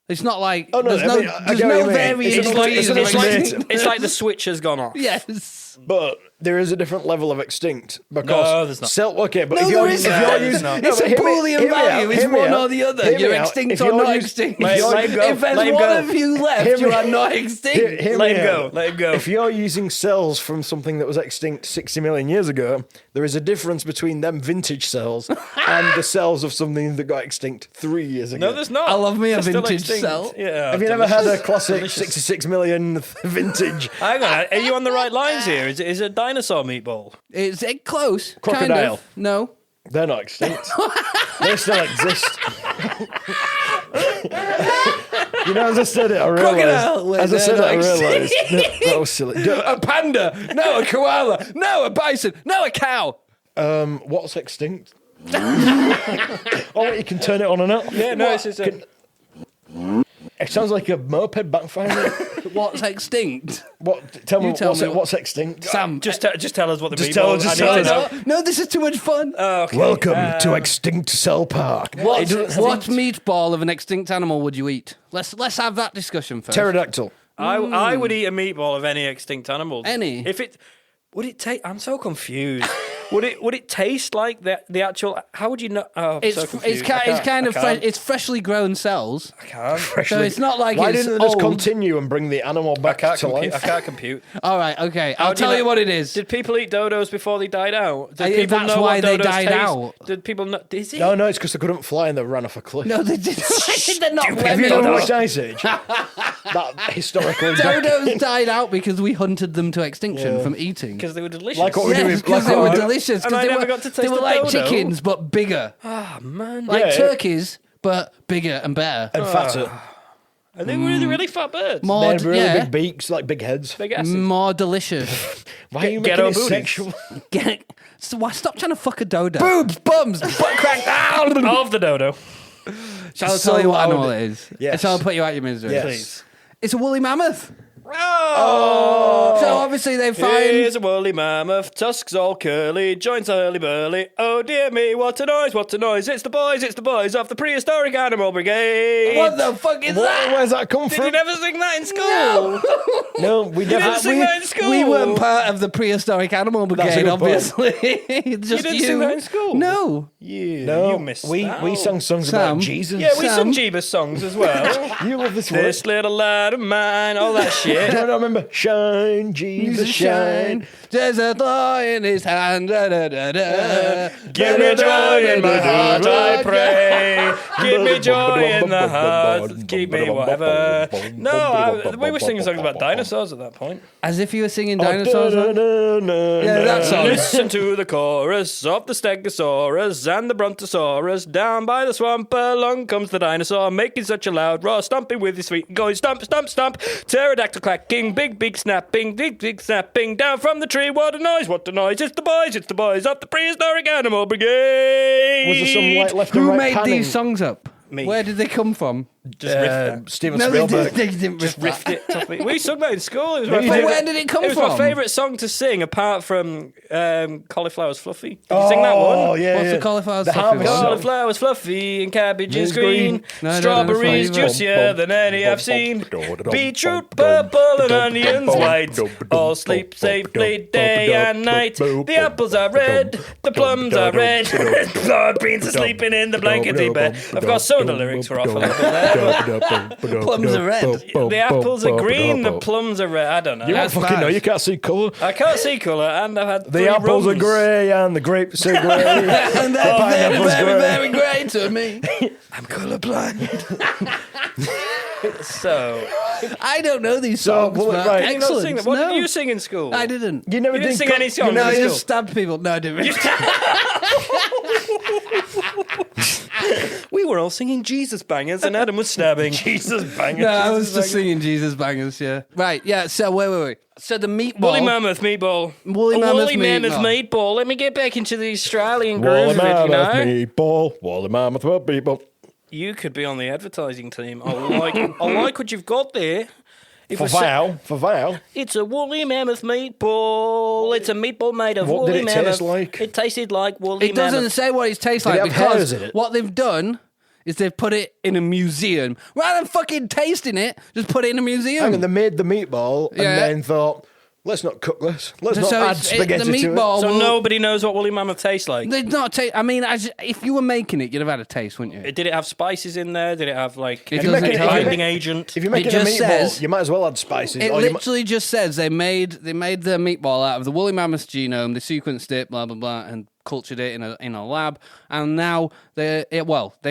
A: It's not like
C: Oh, no,
A: there's
C: I
A: no,
C: mean, I
A: there's
C: get what
A: no
C: you mean.
A: variation.
C: It's like- it's an
A: between
C: extinct-
B: It's like the switch has gone off.
A: Yes.
C: But there is a different level of extinct because
B: No, there's not.
C: but
A: No,
C: if
A: there
C: you're,
A: isn't.
C: if you're
B: There's
C: using,
B: not.
C: no,
A: It's
C: but
A: a
C: hear me-
A: Boolean
C: hear me
A: value.
C: out,
A: It's
C: hear me
A: one
C: out,
A: or the other.
C: hear me
A: You're
C: out.
A: extinct
C: If
A: or
C: you're
A: not
C: using-
A: extinct.
C: If you're-
B: Let him go.
A: If there's
B: Let him
A: one
B: go.
A: of you left,
C: Hear
A: you
C: me-
A: are not extinct.
C: Hear
B: Let
C: me
B: him
C: out.
B: go. Let him go.
C: If you're using cells from something that was extinct 60 million years ago, there is a difference between them vintage cells and the cells of something that got extinct 3 years ago.
B: No, there's not.
A: I love me a
B: They're still
A: vintage
B: extinct.
A: cell.
B: Yeah.
C: Have you never had a classic 66 million vintage?
B: Hang on, are you on the right lines here? Is it a dinosaur meatball?
A: It's close.
C: Crocodile.
A: Kind of. No.
C: They're not extinct. They still exist. You know, as I said it, I
A: Crocodile,
C: realised. As I
A: they're
C: said it, I
A: not
C: realised. That was silly.
A: A panda. No, a koala. No, a bison. No, a cow.
C: What's extinct? Oh, you can turn it on and off.
B: Yeah, no, it's just a...
C: It sounds like a moped backfiring.
A: What's extinct?
C: What? Tell me,
A: tell
C: what's,
A: me
C: what's extinct?
A: Sam.
B: Just tell us what the
C: Just
B: meatball
C: tell us,
B: I need to know.
A: No, this is too much fun.
B: Okay.
C: Welcome to Extinct Cell Park.
A: What meatball of an extinct animal would you eat? Let's have that discussion first.
C: Pterodactyl.
B: I would eat a meatball of any extinct animal.
A: Any?
B: If it would it taste? I'm so confused. would it taste like the actual? How would you know? Oh, I'm
A: It's
B: so confused.
A: it's kind of
B: I can't.
A: it's freshly grown cells.
B: I can't.
A: So it's not like
C: Why
A: it's
C: didn't they just
A: old.
C: continue and bring the animal
B: I
C: back
B: can't
C: to
B: compute. I
C: life?
B: can't compute.
A: All right, okay. I'll
B: How do you
A: tell
B: know-
A: you what it is.
B: Did people eat dodos before they died out? Did people
A: that's
B: know
A: why
B: what
A: they
B: dodos
A: died
B: taste?
A: out.
B: Did people know? Is it?
C: No, it's because they couldn't fly and they ran off a cliff.
A: No, they didn't. They're not
C: Have you never
A: women.
C: watched Ice Age? That historical
A: Dodos died out because we hunted them to extinction from eating.
B: Because they were delicious.
C: Like what we do
A: Yes,
C: with
A: because they
C: what
A: were
C: we do-
A: delicious.
B: And
A: Because
B: I
A: they
B: never
A: were,
B: got to
A: they
B: taste
A: were
B: the
A: like
B: dodo.
A: chickens, but bigger.
B: Ah, man.
A: Like
C: Yeah.
A: turkeys, but bigger and better.
C: and fatter.
B: Are they really fat birds?
C: They
A: More,
C: had really
A: yeah,
C: big beaks, like big heads.
B: Big asses.
A: more delicious.
C: Why are you
B: Ghetto
C: making it
B: booties.
C: sexual?
A: So why stop trying to fuck a dodo? Boobs, bums, butt crack.
B: Of the dodo.
A: Shall I tell you what
C: loud.
A: animal it is?
C: Yes.
A: Shall I put you out your misery?
C: Yes.
B: Please.
A: It's a woolly mammoth.
B: Oh!
A: So obviously they find.
B: Here's a woolly mammoth, tusks all curly, joints hurly-burly. Oh dear me, what a noise, what a noise. It's the boys of the prehistoric animal brigade.
A: What the fuck is that?
C: Where's that come
B: Did
C: from?
B: you never sing that in school?
C: No, we
B: didn't
C: never.
B: sing that in school.
A: We weren't part of the prehistoric animal brigade,
C: good
A: obviously. Just
B: didn't sing that in school?
A: No.
C: No,
B: you missed
C: we
B: that.
C: sang songs
A: Sam.
C: about Jesus.
B: Yeah, we
A: Sam.
B: sung Jeebus songs as well.
C: You love this word.
B: This little lad of mine, all that shit.
C: I don't remember. Shine, Jesus, shine.
A: There's a claw in his hand. Da, da, da, da.
B: Give me joy in my heart, I pray. Give me joy in the heart. Keep me whatever. No, we were singing songs about dinosaurs at that point.
A: As if you were singing
C: Oh,
A: dinosaurs. Yeah, that song.
B: Listen to the chorus of the Stegosaurus and the Brontosaurus. Down by the swamp, along comes the dinosaur, making such a loud roar, stomping with his feet, going stomp, stomp, stomp. Pterodactyl clacking, big beak snapping, big snapping. Down from the tree, what a noise, what a noise. It's the boys of the prehistoric animal brigade.
C: Was there some like left and
A: Who
C: right
A: made
C: panning?
A: these songs up?
B: Me.
A: Where did they come from?
B: Just riff that.
C: Steven
A: No,
C: Spielberg.
A: they didn't
B: Just
A: riff
B: riffed it. Top of it. We sung that in school. It was my
A: But
B: favourite.
A: where did it come
B: It was
A: from?
B: my favourite song to sing, apart from Cauliflower's Fluffy. Did you sing that one?
C: Oh, yeah.
A: What's
C: yeah.
A: the cauliflower's
C: The
A: fluffy
C: harvest
A: one?
C: song.
B: Cauliflower's fluffy and cabbage is
C: It's green.
B: green.
A: No, no,
B: Strawberries
A: no, it's
B: juicier than any I've seen. Beetroot purple and onions white. All sleep safely day and night. The apples are red, the plums are red. Lord beans are sleeping in the blankety bed. Of course, some of the lyrics were off a little bit there.
A: Plums are red.
B: The apples are green, the plums are red. I don't know.
C: You don't
A: That's
C: fucking know.
A: bad.
C: You can't see colour.
B: I can't see colour, and I've had
C: The apples are
B: rums.
C: grey and the grapes are grey.
A: And
C: The
A: they're
C: pineapple's
A: very,
C: grey.
A: very great to me.
B: I'm colourblind. So,
A: I don't know these
C: So,
A: songs,
C: well,
A: but
C: right.
B: did you not sing
A: excellent.
B: that? What
A: No,
B: did you sing in school?
A: I didn't.
C: You never
B: You didn't
C: did
B: sing any songs
A: No,
B: in
A: I
B: school?
A: just stabbed people. No, I didn't.
B: We were all singing Jesus bangers, and Adam was stabbing.
C: Jesus bangers.
A: No, I was just singing Jesus bangers, yeah. Right, yeah, so wait. So the meatball.
B: Woolly mammoth meatball.
A: Woolly
B: A
A: mammoth
B: woolly mammoth
A: meatball.
B: meatball. Let me get back into the Australian
C: Woolly
B: groove of it, you
C: mammoth
B: know?
C: meatball. Woolly mammoth meatball.
B: You could be on the advertising team. I like what you've got there. If
C: For
B: we say-
C: Val.
B: It's a woolly mammoth meatball. It's a meatball made of
C: What
B: woolly
C: did it taste
B: mammoth.
C: like?
B: It tasted like woolly
A: It doesn't
B: mammoth.
A: say what it tastes
C: Did
A: like
C: it have hairs
A: because
C: in it?
A: what they've done is they've put it in a museum. Rather than fucking tasting it, just put it in a museum.
C: Hang on, they made the meatball and
A: Yeah.
C: then thought, let's not cook this. Let's not
A: So
C: add
A: it's-
C: spaghetti
A: the
C: to it.
A: meatball
B: So
A: will-
B: nobody knows what woolly mammoth tastes like.
A: They'd not take. I mean, if you were making it, you'd have had a taste, wouldn't you?
B: Did it have spices in there? Did it have like
A: It
B: a
A: doesn't tell you.
B: binding agent?
C: If you're making a
A: just
C: meatball,
A: says-
C: you might as well add spices.
A: It
C: or you
A: literally just says they made the meatball out of the woolly mammoth genome, they sequenced it, blah blah blah, and cultured it in a lab. And now they've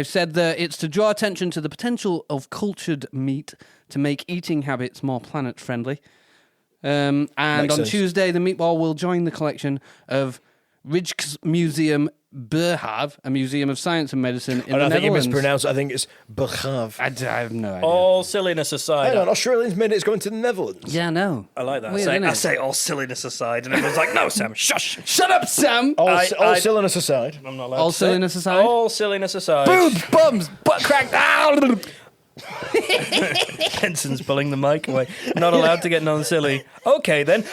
A: said that it's to draw attention to the potential of cultured meat to make eating habits more planet friendly. And
C: Makes
A: on
C: sense.
A: Tuesday, the meatball will join the collection of Rijksmuseum Burhav, a museum of science and medicine in
C: and
A: the
C: I think you
A: Netherlands.
C: mispronounced. I think it's Bechav.
A: I have no idea.
B: All silliness aside.
C: Hang on, Australians made it. It's going to the Netherlands.
A: Yeah, no.
B: I like that.
A: Weird,
B: I
A: innit?
B: say all silliness aside, and everyone's like, "No, Sam, shush."
A: Shut up, Sam!
C: All
B: I-
C: silliness aside.
B: I'm not allowed
A: All
B: to say.
A: silliness aside?
B: All silliness aside.
A: Boobs, bums, butt crack.
B: Benson's pulling the mic away. Not allowed to get non-silly. Okay, then.
A: The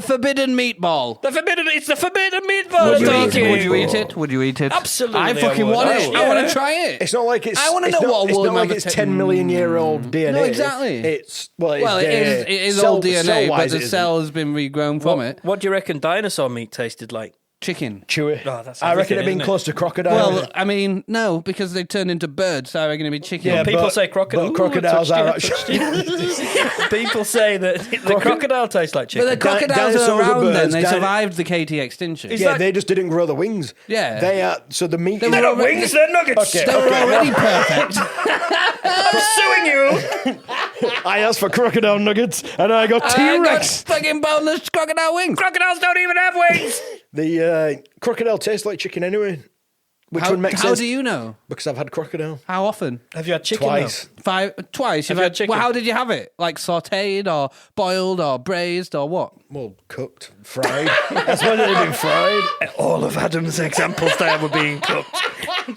A: forbidden meatball.
B: It's the forbidden meatball.
C: Would you
B: thank
C: eat it?
A: Would you eat it? Would you eat it?
B: Absolutely,
A: I fucking
B: I would.
A: want
B: I
A: it.
B: would.
A: I want
B: Yeah.
A: to try it.
C: It's not like it's.
A: I wanna
C: it's
A: know
C: not-
A: what
C: It's
A: woolly
C: not like
A: mammoth
C: it's 10 million year old DNA.
A: No, exactly.
C: It's
A: Well, it is
C: cell-
A: all DNA, but
C: cell-wise
A: the
C: it isn't.
A: cell has been regrown from it.
B: What do you reckon dinosaur meat tasted like?
A: Chicken.
C: Chewy.
B: Oh, that's
C: I reckon
B: everything,
C: it'd been
B: isn't it?
C: close to crocodile.
A: Well, I mean, no, because they turned into birds, so I reckon it'd be chicken.
C: Yeah,
B: People
C: but-
B: say crocodile.
C: but crocodiles
B: Ooh, I
C: are
B: touched it. People say that the crocodile tastes like
A: But
B: chicken.
A: the crocodiles
C: dinosaurs
A: are
C: are
A: around then.
C: birds,
A: They
C: dino-
A: survived the KT extinction.
B: Is
C: yeah,
B: that-
C: they just didn't grow the wings.
A: Yeah.
C: They are. So the meat.
A: They
C: is-
A: were
B: Not
A: already-
B: wings, they're nuggets.
C: Okay.
A: They were already perfect.
B: I'm suing you.
C: I asked for crocodile nuggets and I got
A: I got
C: T-Rex.
A: fucking boneless crocodile wings.
B: Crocodiles don't even have wings.
C: The crocodile tastes like chicken anyway. Which would make
A: How
C: sense
A: do you know?
C: because I've had crocodile
A: How often?
B: Have you had chicken?
C: twice.
A: Twice.
B: Have
A: You've
B: you had chicken?
A: Well, how did you have it? Like sautéed or boiled or braised or what?
C: Well, cooked, fried. That's when it had been fried.
B: All of Adam's examples there were being cooked.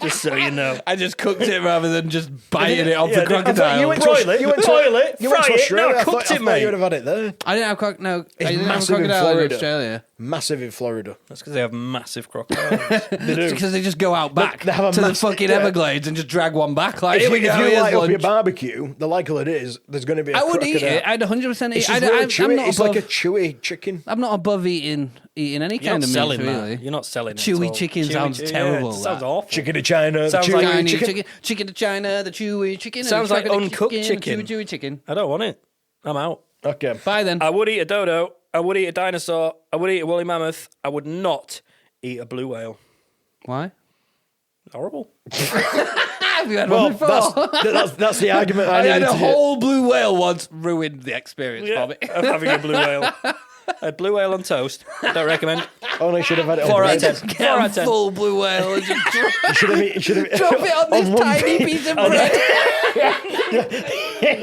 B: Just so you know.
A: I just cooked it rather than just biting it off
B: Yeah,
A: the crocodile.
C: You went
B: Broil
C: to
B: it,
C: you went to
B: boil it,
C: you went to
B: fry it.
C: Australia.
B: No,
C: I
B: cooked
C: thought
B: it, mate.
C: you would have had it there.
A: I didn't have I
C: It's
A: didn't have
C: massive in
A: crocodile in
C: Florida.
A: Australia.
C: Massive in Florida.
B: That's because they have massive crocodiles.
A: It's because they just go out back
C: they have a
A: to the
C: massive-
A: fucking
C: yeah.
A: Everglades and just drag one back. Like,
C: If
A: here we
C: you
A: go,
C: light
A: here's
C: up your
A: lunch.
C: barbecue, the likelihood is there's going to be a
A: I would
C: crocodile.
A: eat it. I'd 100%
C: It's
A: eat
C: just
A: it.
C: really
A: I'm
C: chewy.
A: not
C: It's
A: above,
C: like a chewy chicken.
A: I'm not above eating any
B: You're
A: kind
B: not
A: of meat,
B: selling
A: really.
B: that. You're not selling it.
A: Chewy
B: at all.
A: chicken
B: Chewy
A: sounds
B: chi-
A: terrible,
B: Yeah, it sounds
A: that.
B: awful.
C: Chicken to China. The
B: Sounds
C: chewy
B: like
A: Tiny
C: chicken.
A: chicken to China, the chewy chicken. and
B: Sounds
A: the
B: like
A: chocolate
B: uncooked
A: chicken.
B: chicken.
A: Chewy chicken.
B: I don't want it. I'm out.
C: Okay.
A: Bye then.
B: I would eat a dodo. I would eat a dinosaur. I would eat a woolly mammoth. I would not eat a blue whale.
A: Why?
B: Horrible.
A: Have you had
C: Well,
A: one before?
C: that's the argument I
A: I had
C: needed
A: a
C: to hear.
A: whole blue whale once. Ruined the experience for me.
B: Of having a blue whale. A blue whale on toast. Don't recommend.
C: Only should have had it on
B: 4 out
C: bread.
B: of 10.
A: Just
B: 4 out
A: get
B: of
A: a
B: 10.
A: full blue whale and just
C: You should have
A: drop it on this
C: one
A: tiny piece of bread.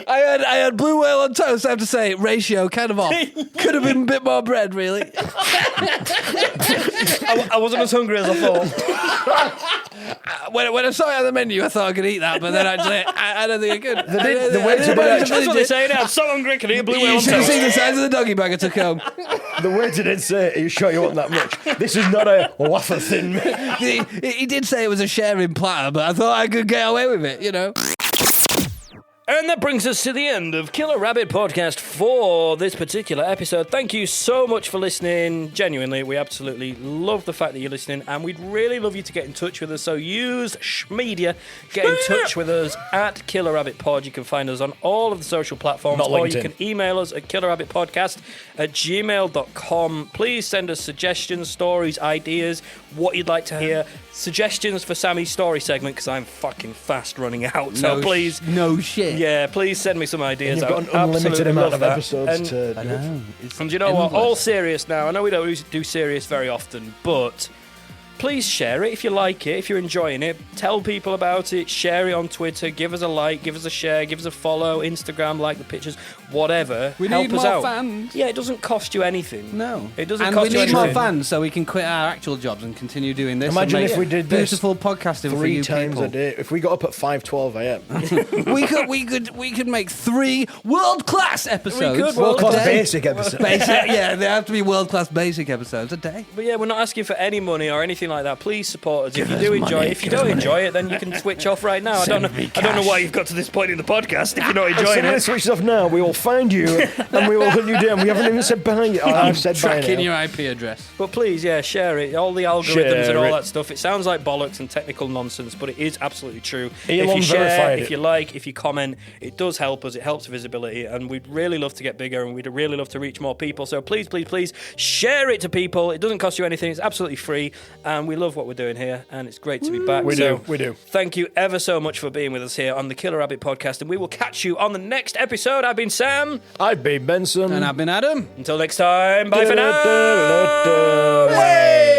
A: I had blue whale on toast. I have to say, ratio kind of off. Could have been a bit more bread, really.
B: I wasn't as hungry as I thought.
A: When I saw it on the menu, I thought I could eat that, but then actually, I don't think I could.
C: The way to do
B: That's
C: it,
B: what they say now. I'm so hungry, I can eat a blue whale
A: You
B: on
A: should have
B: toast.
A: seen the size of the doggy bag I took home.
C: the way to did say it, are you sure you want that much? This is not a wafer thin.
A: He did say it was a sharing platter, but I thought I could get away with it, you know.
B: And that brings us to the end of Killer Rabbit Podcast for this particular episode. Thank you so much for listening. Genuinely, we absolutely love the fact that you're listening, and we'd really love you to get in touch with us. So use Schmedia, get in touch with us at Killer Rabbit Pod. You can find us on all of the social platforms,
C: Not
B: or you
C: LinkedIn.
B: can email us at killerrabbitpodcast@gmail.com. Please send us suggestions, stories, ideas, what you'd like to hear. Suggestions for Sammy's story segment, because I'm fucking fast running out. So please,
A: No shit.
B: yeah, please send me some ideas.
C: You've got an
B: I
C: unlimited
B: absolutely
C: amount
B: love
C: of
B: that.
C: episodes
B: And,
A: I
C: to.
A: know.
B: and you know what?
A: endless.
B: All serious now. I know we don't do serious very often, but please share it if you like it, if you're enjoying it. Tell people about it. Share it on Twitter. Give us a like. Give us a share. Give us a follow. Instagram, like the pictures. Whatever.
A: We
B: Help
A: need
B: us
A: more
B: out.
A: fans.
B: Yeah, it doesn't cost you anything.
A: No.
B: It doesn't
A: and
B: cost
A: we
B: you
A: need more
B: anything.
A: fans so we can quit our actual jobs and continue doing this.
C: Imagine
A: and make
C: if we did this
A: beautiful podcasting for
C: 3
A: you
C: times
A: people.
C: a day. If we got up at 5:12 a.m.
A: we could make 3 world-class episodes.
B: could,
C: World class
A: a day.
C: basic episode.
A: Yeah, they have to be world-class basic episodes a day.
B: But yeah, we're not asking for any money or anything like that. Please support us. If you do enjoy it. If you don't enjoy it, then you can switch off right now. I don't know why you've got to this point in the podcast if you're not
C: If
B: enjoying
C: somebody
B: it.
C: switches off now, we will find you and we will hunt you down. We haven't even said bye yet. Oh, I've said bye
A: Tracking
C: now.
A: your IP address.
B: But please, yeah, share it. All the algorithms
C: Share
B: and all
C: it.
B: that stuff. It sounds like bollocks and technical nonsense, but it is absolutely true.
C: Elon
B: if you share,
C: verified
B: if
C: it.
B: you like, if you comment, it does help us. It helps visibility, and we'd really love to get bigger, and we'd really love to reach more people. So please, please, please share it to people. It doesn't cost you anything. It's absolutely free, and we love what we're doing here, and it's great to be back.
C: We
B: So
C: do.
B: Thank you ever so much for being with us here on the Killer Rabbit Podcast, and we will catch you on the next episode. I've been Sam.
C: I've been Benson.
A: And I've been Adam.
B: Until next time, bye for now.
C: Hey!